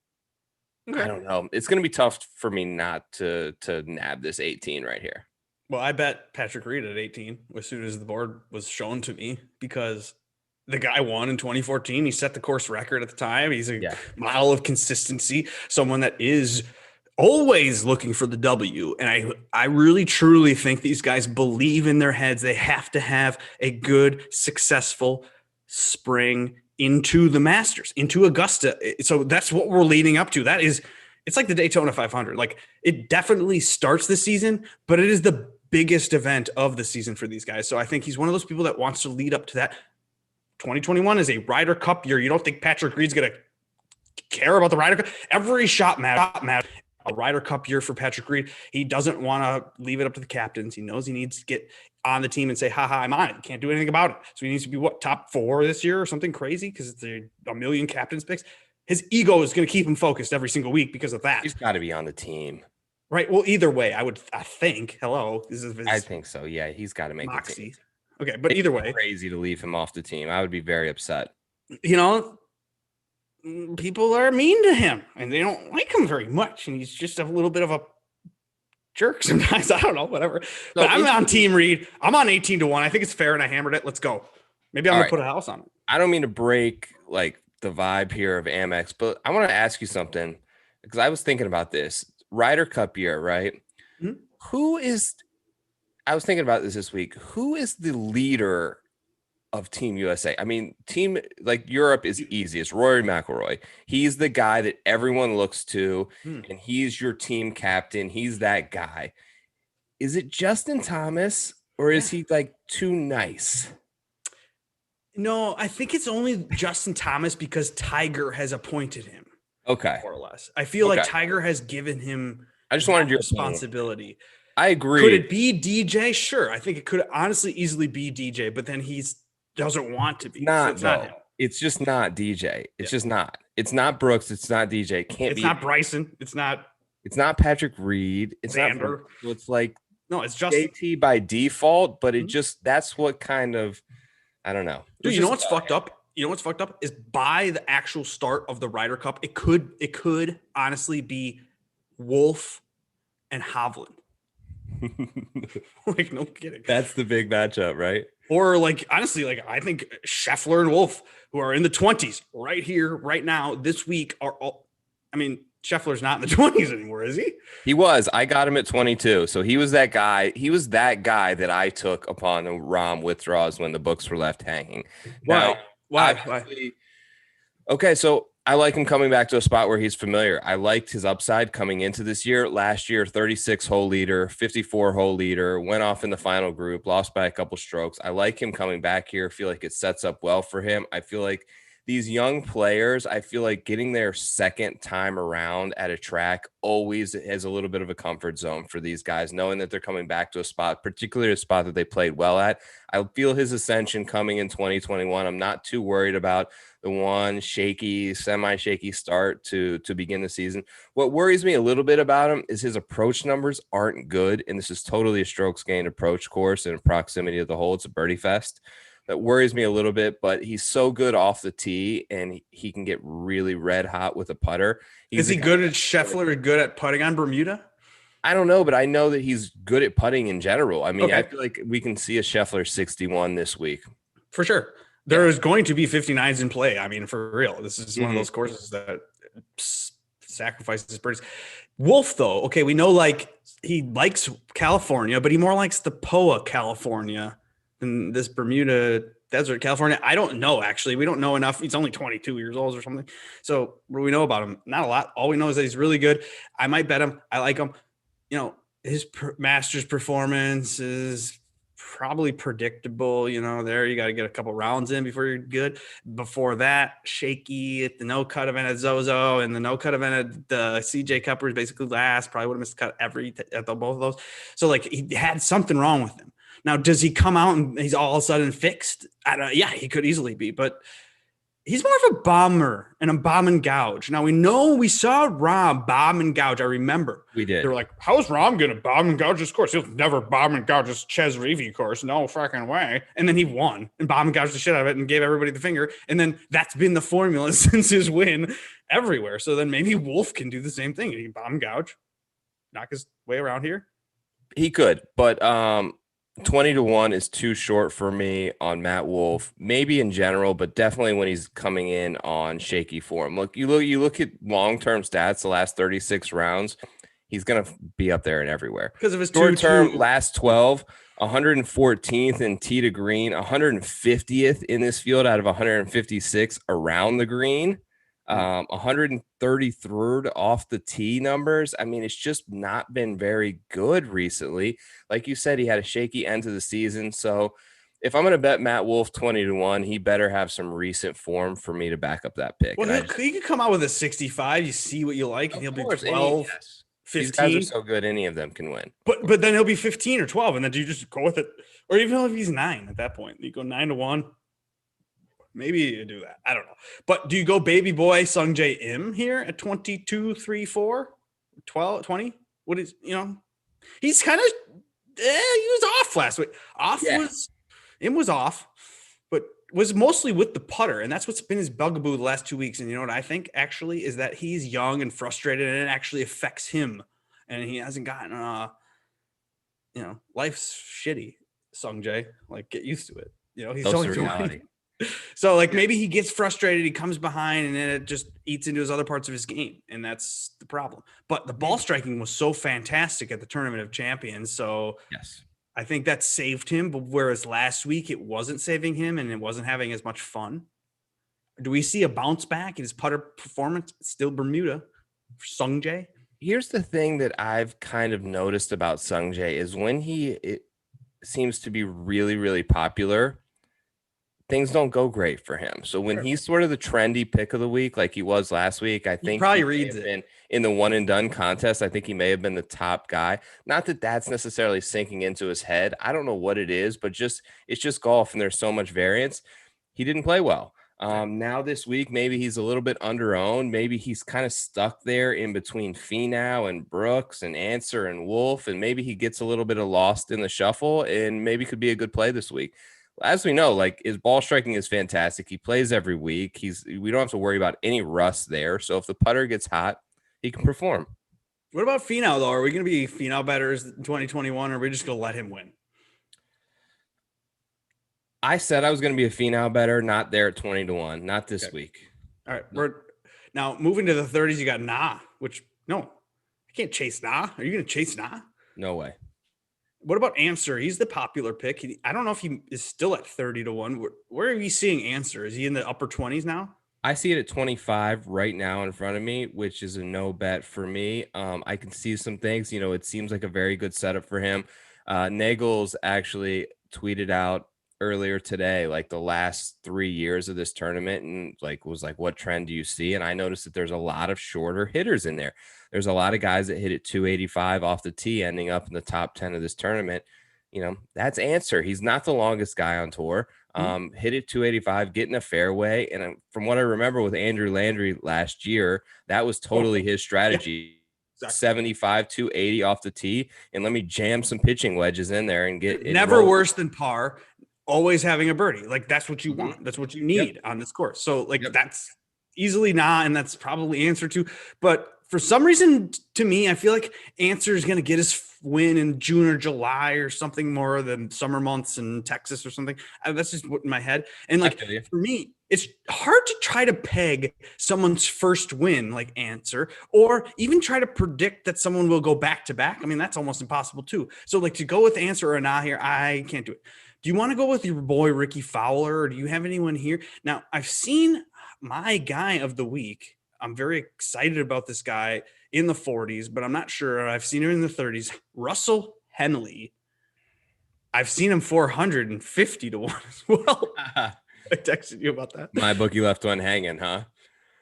don't know. It's going to be tough for me not to nab this 18 right here. Well, I bet Patrick Reed at 18 as soon as the board was shown to me, because the guy won in 2014. He set the course record at the time. He's a model of consistency, someone that is always looking for the W. And I really, truly think these guys believe in their heads. They have to have a good, successful spring into the Masters, into Augusta. So that's what we're leading up to. It's like the Daytona 500. Like, it definitely starts the season, but it is the biggest event of the season for these guys. So I think he's one of those people that wants to lead up to that. 2021 is a Ryder Cup year. You don't think Patrick Reed's going to care about the Ryder Cup? Every shot matters. A Ryder Cup year for Patrick Reed. He doesn't want to leave it up to the captains. He knows he needs to get on the team and say, haha, I'm on it. You can't do anything about it. So he needs to be top 4 this year or something crazy, because it's a million captains picks. His ego is going to keep him focused every single week because of that. He's got to be on the team. Right. Well, either way, I think. Hello. I think so. Yeah, he's got to make Moxie. the team. Okay, but either way, crazy to leave him off the team. I would be very upset. People are mean to him and they don't like him very much, and he's just a little bit of a jerk sometimes. I don't know, whatever. But I'm on Team Reed. I'm on 18 to 1. I think it's fair, and I hammered it. Let's go. Maybe I'm gonna put a house on it. I don't mean to break like the vibe here of Amex, but I want to ask you something, because I was thinking about this Ryder Cup year, right? Mm-hmm. I was thinking about this week. Who is the leader of Team USA? I mean, team like Europe is easy. It's Rory McIlroy. He's the guy that everyone looks to, and he's your team captain. He's that guy. Is it Justin Thomas, or is he like too nice? No, I think it's only Justin Thomas because Tiger has appointed him. Okay. More or less. I feel like Tiger has given him I just wanted your responsibility. Opinion. I agree. Could it be DJ? Sure. I think it could honestly easily be DJ, but then doesn't want to be. It's not him. It's just not DJ. It's just not. It's not Brooks. It's not DJ. It's not Bryson. It's not Patrick Reed. It's Xander. Not. It's like it's just JT by default, but it just that's what kind of I don't know. Dude, you know what's fucked up? You know what's fucked up is by the actual start of the Ryder Cup, it could honestly be Wolf and Hovland. Like, no kidding. That's the big matchup, right? Or like, honestly, like I think Scheffler and Wolf, who are in the 20s right here, right now, this week are all. I mean, Scheffler's not in the 20s anymore, is he? He was. I got him at 22. So he was that guy. He was that guy that I took upon the Rahm withdrawals when the books were left hanging. Why? Okay, so I like him coming back to a spot where he's familiar. I liked his upside coming into this year. Last year, 36-hole leader, 54-hole leader, went off in the final group, lost by a couple strokes. I like him coming back here. I feel like it sets up well for him. I feel like these young players, I feel like getting their second time around at a track always has a little bit of a comfort zone for these guys, knowing that they're coming back to a spot, particularly a spot that they played well at. I feel his ascension coming in 2021. I'm not too worried about the one semi-shaky start to begin the season. What worries me a little bit about him is his approach numbers aren't good, and this is totally a strokes gained approach course and proximity of the hole. It's a birdie fest. that worries me a little bit, but he's so good off the tee and he can get really red hot with a putter. Is he good at Scheffler, good at putting on Bermuda? I don't know, but I know that he's good at putting in general. I mean, Okay. I feel like we can see a Scheffler 61 this week. For sure. There is going to be 59s in play. I mean, for real. This is one of those courses that sacrifices birdies. Wolf, though, okay, we know like he likes California, but he more likes the POA California than this Bermuda Desert California. I don't know, actually. We don't know enough. He's only 22 years old or something. So what do we know about him? Not a lot. All we know is that he's really good. I might bet him. I like him. You know, his Masters performance is probably predictable. You know, there you got to get a couple rounds in before you're good. Before that, shaky at the no cut event at Zozo, and the no cut event at the CJ Cup was basically last. Probably would have missed the cut at both of those. So like he had something wrong with him. Now, does he come out and he's all of a sudden fixed? I don't. Yeah, he could easily be, but he's more of a bomber and a bomb and gouge. Now we saw Rahm bomb and gouge. I remember we did. They were like, "How's Rahm going to bomb and gouge this course? He'll never bomb and gouge this Ches Reavie course. No fucking way." And then he won and bomb and gouged the shit out of it and gave everybody the finger. And then that's been the formula since his win everywhere. So then maybe Wolf can do the same thing. He can bomb and gouge, knock his way around here. He could, but 20-1 is too short for me on Matt Wolf, maybe in general, but definitely when he's coming in on shaky form. You look at long-term stats, the last 36 rounds, he's going to be up there and everywhere. Because of his short-term last 12, 114th in tee to green, 150th in this field out of 156 around the green. 133rd off the tee numbers. I mean, it's just not been very good recently. Like you said, he had a shaky end to the season. So if I'm going to bet Matt Wolf 20-1, he better have some recent form for me to back up that pick. Well, he could come out with a 65. You see what you like, and he'll be 12, 15. These guys are so good, any of them can win. But then he'll be 15 or 12, and then do you just go with it? Or even if he's 9 at that point, you go 9-1. Maybe you do that. I don't know. But do you go baby boy Sungjae Im here at 22, 3, 4, 12, 20? What is, he's kind of, he was off last week. Im was off, but was mostly with the putter. And that's what's been his bugaboo the last 2 weeks. And you know what I think actually is that he's young and frustrated and it actually affects him. And he hasn't gotten, life's shitty, Sungjae. Like, get used to it. He's only 20. So like maybe he gets frustrated, he comes behind, and then it just eats into his other parts of his game, and that's the problem. But the ball striking was so fantastic at the Tournament of Champions, so yes, I think that saved him. But whereas last week it wasn't saving him, and it wasn't having as much fun. Do we see a bounce back in his putter performance? Still Bermuda for Sungjae. Here's the thing that I've kind of noticed about Sungjae is when it seems to be really, really popular, things don't go great for him. So when he's sort of the trendy pick of the week, like he was last week, I think he probably reads it in the one and done contest. I think he may have been the top guy. Not that that's necessarily sinking into his head. I don't know what it is, but it's just golf and there's so much variance. He didn't play well. Now this week, maybe he's a little bit under-owned. Maybe he's kind of stuck there in between Finau and Brooks and Answer and Wolf, and maybe he gets a little bit of lost in the shuffle and maybe could be a good play this week. As we know, like his ball striking is fantastic. He plays every week. We don't have to worry about any rust there. So if the putter gets hot, he can perform. What about Finau though? Are we going to be Finau bettors in 2021, or are we just going to let him win? I said I was going to be a Finau better, not there at 20-1, not this week. All right, we're now moving to the 30s. You got Nah, which no, I can't chase Nah. Are you going to chase Nah? No way. What about Answer? He's the popular pick. I don't know if he is still at 30-1. Where are we seeing Answer? Is he in the upper 20s now? I see it at 25 right now in front of me, which is a no bet for me. I can see some things. It seems like a very good setup for him. Nagels actually tweeted out earlier today, like the last 3 years of this tournament, and was like, what trend do you see? And I noticed that there's a lot of shorter hitters in there. There's a lot of guys that hit at 285 off the tee, ending up in the top 10 of this tournament. That's Answer. He's not the longest guy on tour. Hit it 285, get in a fairway. And from what I remember with Andrew Landry last year, that was totally his strategy. Yeah. Exactly. 75, 280 off the tee. And let me jam some pitching wedges in there and get it. Never worse than par. always having a birdie. Like that's what you want. That's what you need on this course. So like that's easily not, and that's probably answer to. But for some reason, to me, I feel like Answer is going to get his win in June or July or something more than summer months in Texas or something. That's just what in my head. And like for me, it's hard to try to peg someone's first win like Answer, or even try to predict that someone will go back to back. I mean, that's almost impossible too. So like to go with Answer or not here, I can't do it. Do you want to go with your boy Ricky Fowler, or do you have anyone here? Now, I've seen my guy of the week. I'm very excited about this guy in the 40s, but I'm not sure. I've seen him in the 30s. Russell Henley. I've seen him 450 to 1 as well. I texted you about that. My bookie left one hanging, huh?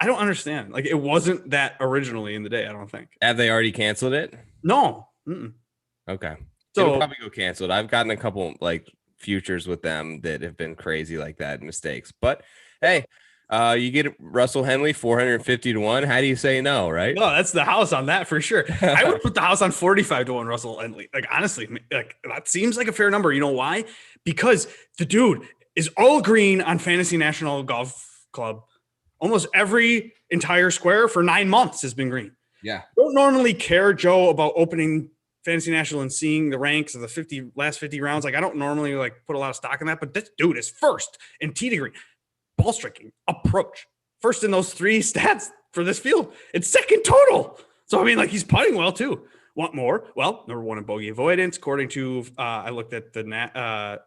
I don't understand. Like, it wasn't that originally in the day, I don't think. Have they already canceled it? No. Okay. So it'll probably go canceled. I've gotten a couple like futures with them that have been crazy like that, mistakes. But hey, you get Russell Henley 450 to 1. How do you say no, right? No, that's the house on that for sure. I would put the house on 45 to 1 Russell Henley. Like, honestly, like that seems like a fair number. You know why? Because the dude is all green on Fantasy National Golf Club. Almost every entire square for 9 months has been green. Yeah. Don't normally care, Joe, about opening Fantasy National and seeing the ranks of the last 50 rounds. Like, I don't normally like put a lot of stock in that, but this dude is first in tee to green, ball striking, approach, first in those 3 stats for this field. It's second total. So, I mean, like, he's putting well too. Want more? Well, number 1 in bogey avoidance, according to, I looked at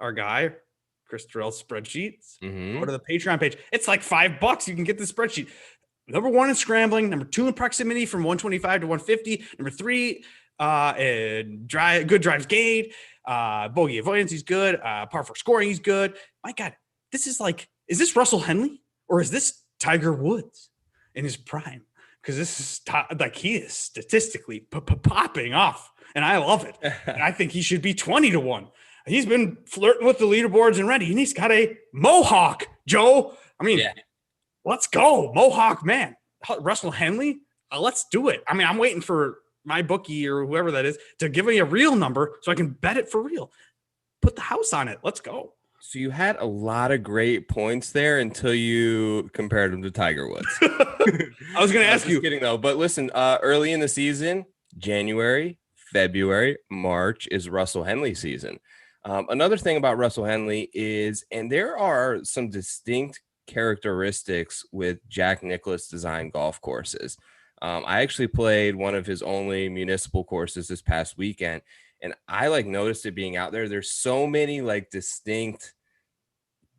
our guy, Chris Terrell's spreadsheets. Go to the Patreon page. It's like $5. You can get the spreadsheet. Number 1 in scrambling, number 2 in proximity from 125 to 150, number 3, good drives gained, bogey avoidance, he's good, par 4 scoring, he's good. My God, this is like, is this Russell Henley or is this Tiger Woods in his prime? Because this is like, he is statistically popping off, and I love it. And I think he should be 20 to 1. He's been flirting with the leaderboards already, and he's got a mohawk, Joe. I mean, let's go, mohawk man. Russell Henley, let's do it. I mean, I'm waiting for my bookie or whoever that is to give me a real number so I can bet it for real. Put the house on it. Let's go. So you had a lot of great points there until you compared him to Tiger Woods. I was going to ask you. Kidding though, but listen, early in the season, January, February, March is Russell Henley season. Another thing about Russell Henley is, and there are some distinct characteristics with Jack Nicklaus designed golf courses. I actually played one of his only municipal courses this past weekend, and I like noticed it being out there. There's so many like distinct,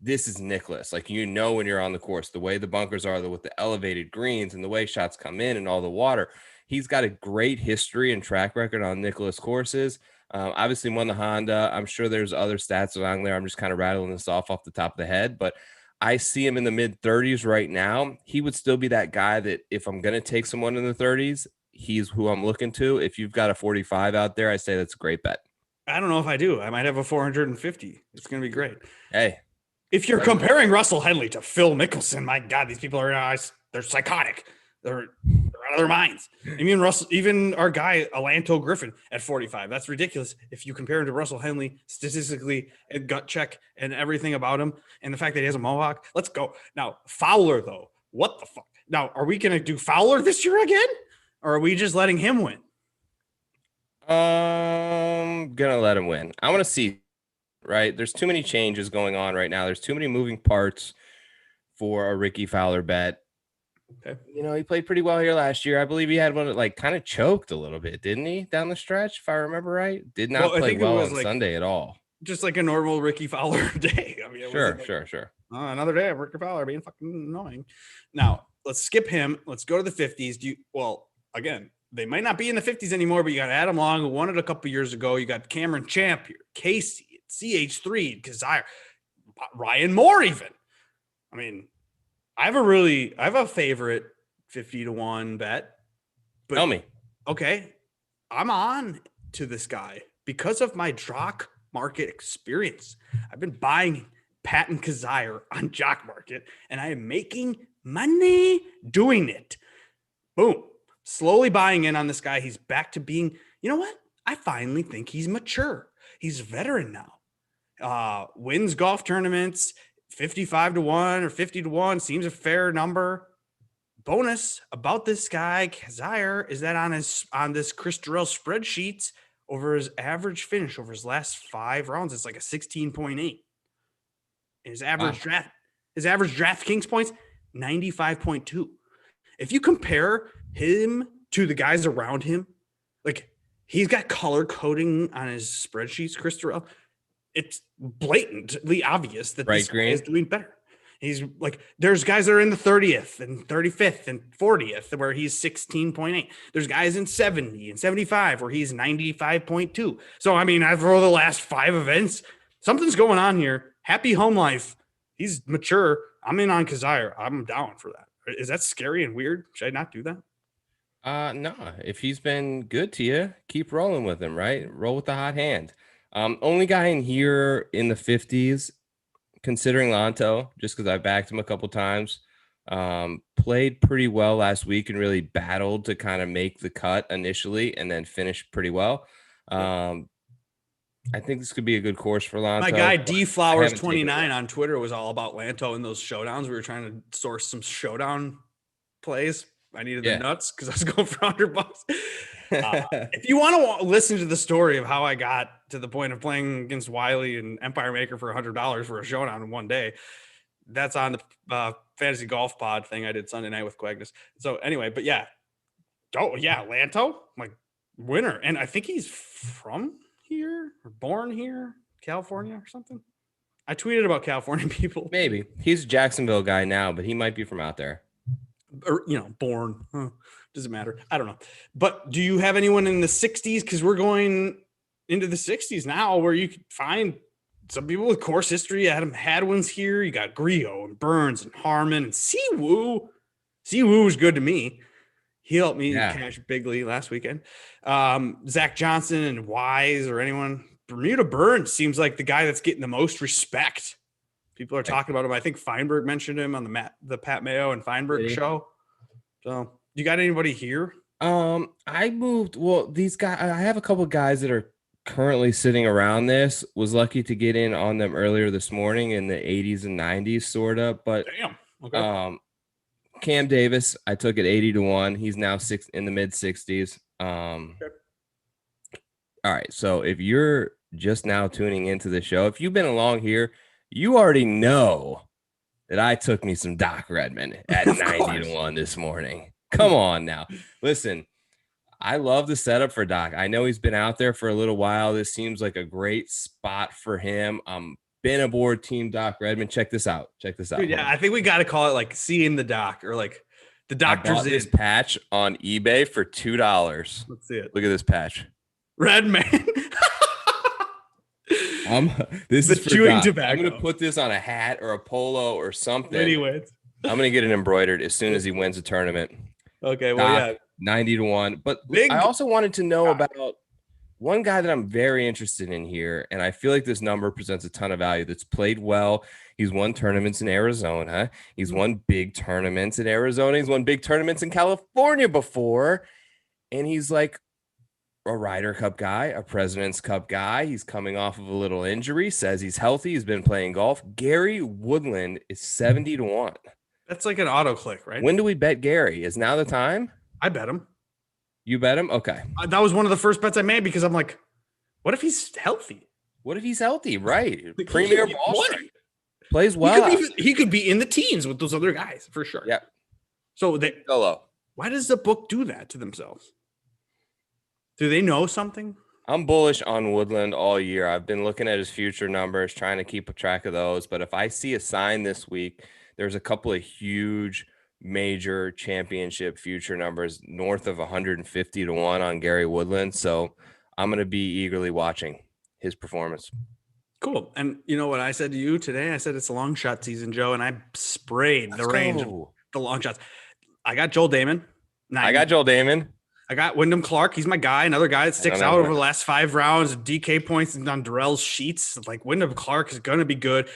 this is Nicklaus. Like, you know, when you're on the course, the way the bunkers are, with the elevated greens and the way shots come in and all the water. He's got a great history and track record on Nicklaus courses. Obviously won the Honda. I'm sure there's other stats along there. I'm just kind of rattling this off the top of the head, but I see him in the mid 30s right now. He would still be that guy that if I'm going to take someone in the 30s, he's who I'm looking to. If you've got a 45 out there, I say that's a great bet. I don't know if I do. I might have a 450. It's going to be great. Hey, if you're comparing Russell Henley to Phil Mickelson, my God, these people are, they're psychotic. They're out of their minds. I mean, even our guy, Alanto Griffin at 45, that's ridiculous. If you compare him to Russell Henley statistically and gut check and everything about him and the fact that he has a mohawk, let's go. Now, Fowler, though, what the fuck? Now, are we going to do Fowler this year again? Or are we just letting him win? I'm going to let him win. I want to see, right? There's too many changes going on right now. There's too many moving parts for a Ricky Fowler bet. Okay. You know, he played pretty well here last year. I believe he had one that like kind of choked a little bit, didn't he? Down the stretch, if I remember right. Did not play well on Sunday at all. Just like a normal Ricky Fowler day. I mean, sure. Another day of Ricky Fowler being fucking annoying. Now, let's skip him. Let's go to the 50s. Again, they might not be in the 50s anymore, but you got Adam Long, who won it a couple years ago. You got Cameron Champ here, Casey, CH3, Kazire, Ryan Moore even. I mean, I have a favorite 50 to 1 bet. But, tell me. Okay. I'm on to this guy because of my Jock Market experience. I've been buying Patton Kazire on Jock Market, and I am making money doing it. Boom. Slowly buying in on this guy. He's back to being, you know what? I finally think he's mature. He's a veteran now. wins golf tournaments, 55-1 or 50-1 seems a fair number. Bonus about this guy, Kazire, is that on this Chris Durrell spreadsheet over his average finish over his last 5 rounds, it's like a 16.8. His average DraftKings points, 95.2. If you compare him to the guys around him, like he's got color coding on his spreadsheets, Chris Durrell. It's blatantly obvious that this guy is doing better. He's like, there's guys that are in the 30th and 35th and 40th where he's 16.8. There's guys in 70 and 75 where he's 95.2. So, I mean, for the last 5 events, something's going on here. Happy home life. He's mature. I'm in on Kazire. I'm down for that. Is that scary and weird? Should I not do that? No. If he's been good to you, keep rolling with him, right? Roll with the hot hand. Only guy in here in the 50s, considering Lanto, just because I backed him a couple times, played pretty well last week and really battled to kind of make the cut initially and then finished pretty well. I think this could be a good course for Lanto. My guy D Flowers 29 on Twitter was all about Lanto in those showdowns. We were trying to source some showdown plays. I needed the nuts because I was going for $100. If you want to listen to the story of how I got to the point of playing against Wiley and Empire Maker for $100 for a showdown in one day, that's on the fantasy golf pod thing I did Sunday night with Quagnus. So anyway, but yeah. Oh yeah, Lanto, like winner. And I think he's from here or born here, California or something. I tweeted about California people. Maybe he's a Jacksonville guy now, but he might be from out there. Or, born. Doesn't matter. I don't know. But do you have anyone in the 60s? Because we're going into the 60s now where you can find some people with course history. Adam Hadwin's here. You got Griot and Burns and Harmon and Siwoo. Siwoo was good to me. He helped me cash bigly last weekend. Zach Johnson and Wise or anyone. Bermuda Burns seems like the guy that's getting the most respect. People are talking about him. I think Feinberg mentioned him on the Pat Mayo and Feinberg show. So you got anybody here? I moved. Well, these guys, I have a couple of guys that are currently sitting around this. Was lucky to get in on them earlier this morning in the 80s and 90s, sort of. But damn. Okay. Cam Davis, I took at 80-1. He's now in the mid 60s. Okay. All right. So if you're just now tuning into the show, if you've been along here, you already know that I took me some Doc Redman at 90-1 this morning. Come on now. Listen, I love the setup for Doc. I know he's been out there for a little while. This seems like a great spot for him. Been aboard Team Doc Redman. Check this out. Dude, yeah, I think we got to call it like seeing the doc or like the doctor's I bought this patch on eBay for $2. Let's see it. Look at this patch. Redman. This the is for chewing Doc. tobacco. I'm gonna put this on a hat or a polo or something. Anyways, I'm gonna get it embroidered as soon as he wins a tournament. Okay, well, Doc, 90-1. But Big I also wanted to know about one guy that I'm very interested in here, and I feel like this number presents a ton of value. That's played well. He's won tournaments in Arizona. He's won big tournaments in Arizona. He's won big tournaments in California before, and he's like a Ryder Cup guy, a President's Cup guy. He's coming off of a little injury, says he's healthy. He's been playing golf. Gary Woodland is 70-1. That's like an auto click, right? When do we bet Gary? Is now the time? I bet him. You bet him? Okay. That was one of the first bets I made because I'm like, what if he's healthy? What if he's healthy? Right. Like, Premier ball strike. Plays well. He could be in the teens with those other guys for sure. Yeah. So Solo. why does the book do that to themselves? Do they know something? I'm bullish on Woodland all year. I've been looking at his future numbers, trying to keep a track of those. But if I see a sign this week, there's a couple of huge major championship future numbers north of 150-1 on Gary Woodland. So I'm going to be eagerly watching his performance. Cool. And you know what I said to you today? I said it's a long shot season, Joe, and I sprayed the range of the long shots. I got Joel Damon. I got Joel Damon. I got Wyndham Clark. He's my guy. Another guy that sticks out over the last 5 rounds of DK points and on Durrell's sheets. Like Wyndham Clark is going to be good.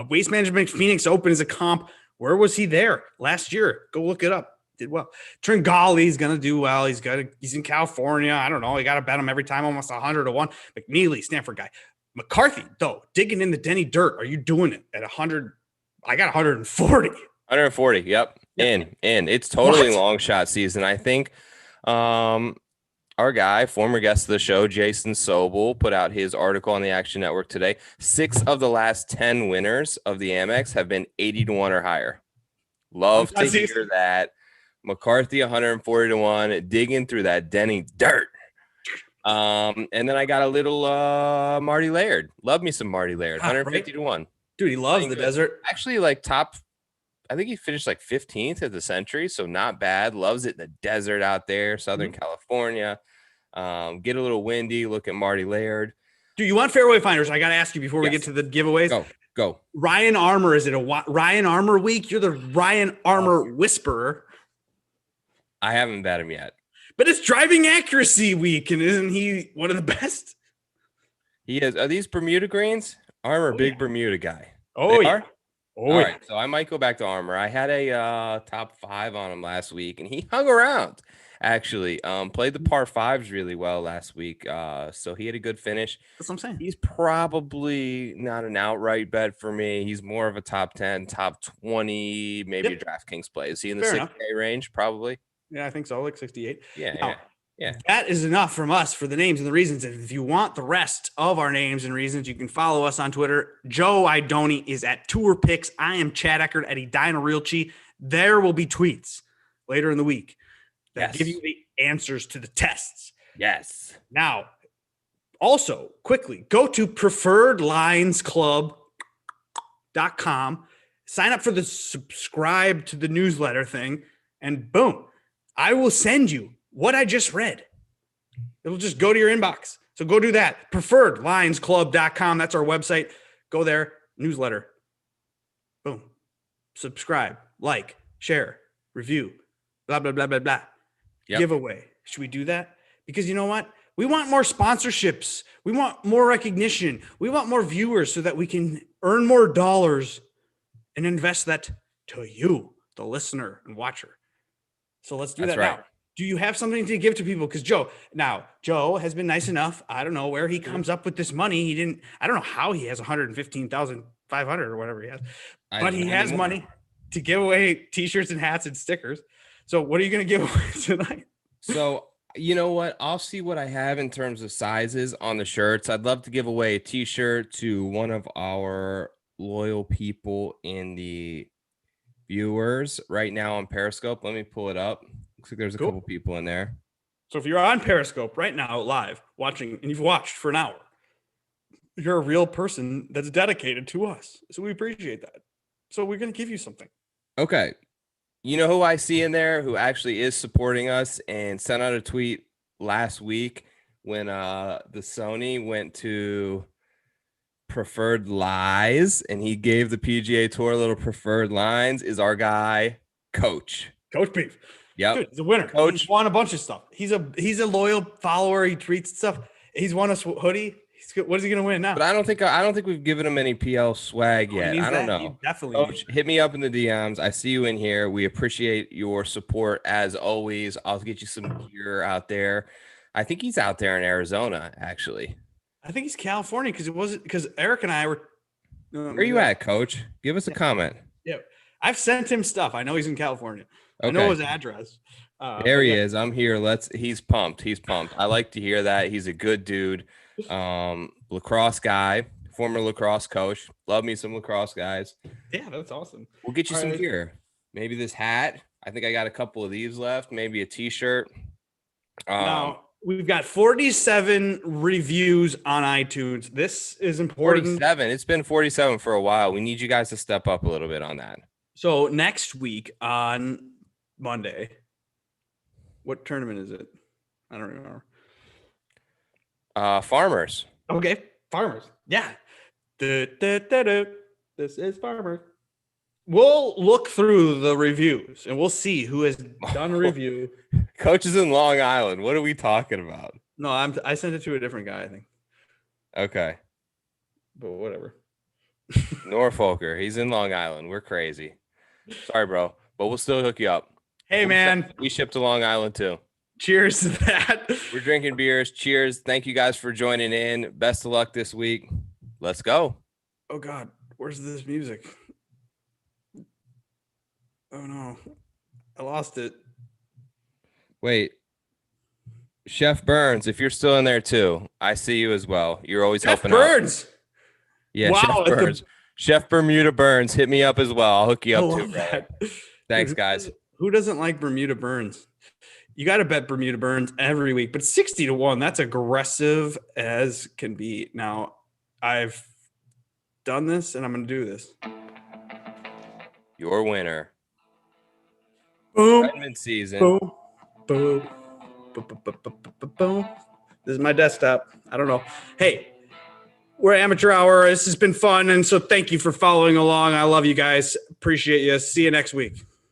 Waste Management Phoenix Open is a comp. Where was he there last year? Go look it up. Did well. Tringali's going to do well. He's in California. I don't know. You got to bet him every time, almost 100-1. McNeely, Stanford guy. McCarthy, though, digging in the Denny dirt. Are you doing it at 100? I got 140. 140. Yep. In. It's totally long shot season. I think our guy, former guest of the show, Jason Sobel, put out his article on the Action Network today. 6 of the last 10 winners of the Amex have been 80-1 or higher. Love to hear that. McCarthy 140-1, digging through that Denny dirt. And then I got a little Marty Laird. Love me some Marty Laird. 150-1. Dude, he loves the desert. Actually, like top, I think he finished like 15th at the Century, so not bad. Loves it in the desert out there, Southern California. Get a little windy. Look at Marty Laird. Do you want fairway finders? I got to ask you before we get to the giveaways. Go. Ryan Armour, is it a Ryan Armour week? You're the Ryan Armour whisperer. I haven't bet him yet. But it's driving accuracy week, and isn't he one of the best? He is. Are these Bermuda greens? Armour, big Bermuda guy. Oh, they yeah. are? All right, so I might go back to Armour. I had a top 5 on him last week, and he hung around. Actually, played the par 5s really well last week. So he had a good finish. That's what I'm saying. He's probably not an outright bet for me. He's more of a top 10, top 20, maybe a DraftKings play. Is he in the 6K range? Probably. Yeah, I think so. Like 68. Yeah. That is enough from us for the names and the reasons. If you want the rest of our names and reasons, you can follow us on Twitter. Joe Idone is at Tour Picks. I am Chad Eckert at Idone Realty. There will be tweets later in the week that give you the answers to the tests. Yes. Now, also, quickly, go to preferredlinesclub.com, sign up for the subscribe to the newsletter thing, and boom, I will send you what I just read. It'll just go to your inbox. So go do that. Preferredlinesclub.com. That's our website. Go there, newsletter. Boom. Subscribe, like, share, review, blah, blah, blah, blah, blah. Giveaway. Should we do that? Because you know what? We want more sponsorships. We want more recognition. We want more viewers so that we can earn more dollars and invest that to you, the listener and watcher. So let's do that now. Do you have something to give to people? Because Joe has been nice enough. I don't know where he comes up with this money. I don't know how he has 115,500 or whatever he has, but he has money to give away t-shirts and hats and stickers. So what are you going to give away tonight? So you know what? I'll see what I have in terms of sizes on the shirts. I'd love to give away a t-shirt to one of our loyal people in the viewers right now on Periscope. Let me pull it up. Looks like there's a couple people in there. So if you're on Periscope right now, live watching, and you've watched for an hour, you're a real person that's dedicated to us. So we appreciate that. So we're going to give you something. Okay. You know who I see in there who actually is supporting us and sent out a tweet last week when the Sony went to Preferred Lies and he gave the PGA Tour a little preferred lines is our guy, Coach Beef. Yep. Dude, he's a winner. Coach. He's won a bunch of stuff. He's a loyal follower. He tweets stuff. He's won a hoodie. What is he going to win now? But I don't think we've given him any PL swag yet. I don't know. Definitely. Coach, hit me up in the DMs. I see you in here. We appreciate your support as always. I'll get you some gear out there. I think he's out there in Arizona, actually. I think he's California because Eric and I were. Where are you at, Coach? Give us a comment. Yeah, I've sent him stuff. I know he's in California. Okay. I know his address. There he is. I'm here. He's pumped. I like to hear that. He's a good dude. Lacrosse guy, former lacrosse coach. Love me some lacrosse guys. Yeah, that's awesome. We'll get you some gear. Maybe this hat. I think I got a couple of these left. Maybe a t-shirt. Now we've got 47 reviews on iTunes. This is important. 47. It's been 47 for a while. We need you guys to step up a little bit on that. So next week on Monday, what tournament is it? I don't remember. Farmers. Okay, Farmers. Yeah. This is Farmers. We'll look through the reviews and we'll see who has done a review. Coach is in Long Island. What are we talking about? No, I sent it to a different guy, I think. Okay. But whatever. Norfolker. He's in Long Island. We're crazy. Sorry, bro. But we'll still hook you up. Hey, man. We ship to Long Island, too. Cheers to that. We're drinking beers. Cheers. Thank you guys for joining in. Best of luck this week. Let's go. Oh God, where's this music? Oh no, I lost it. Wait. Chef Burns, if you're still in there too, I see you as well. You're always Jeff helping out. Burns. Yeah, Wow, Chef Burns. Chef Bermuda Burns, hit me up as well. I'll hook you I up too, love brother. that. Thanks, Dude, guys. Who doesn't like Bermuda Burns? You got to bet Bermuda Burns every week, but 60-1, that's aggressive as can be. Now, I've done this and I'm going to do this. Your winner. Boom, Redmond season. boom, boom, boom, boom, boom, boom, boom, boom. This is my desktop. I don't know. Hey, we're Amateur Hour. This has been fun. And so thank you for following along. I love you guys. Appreciate you. See you next week.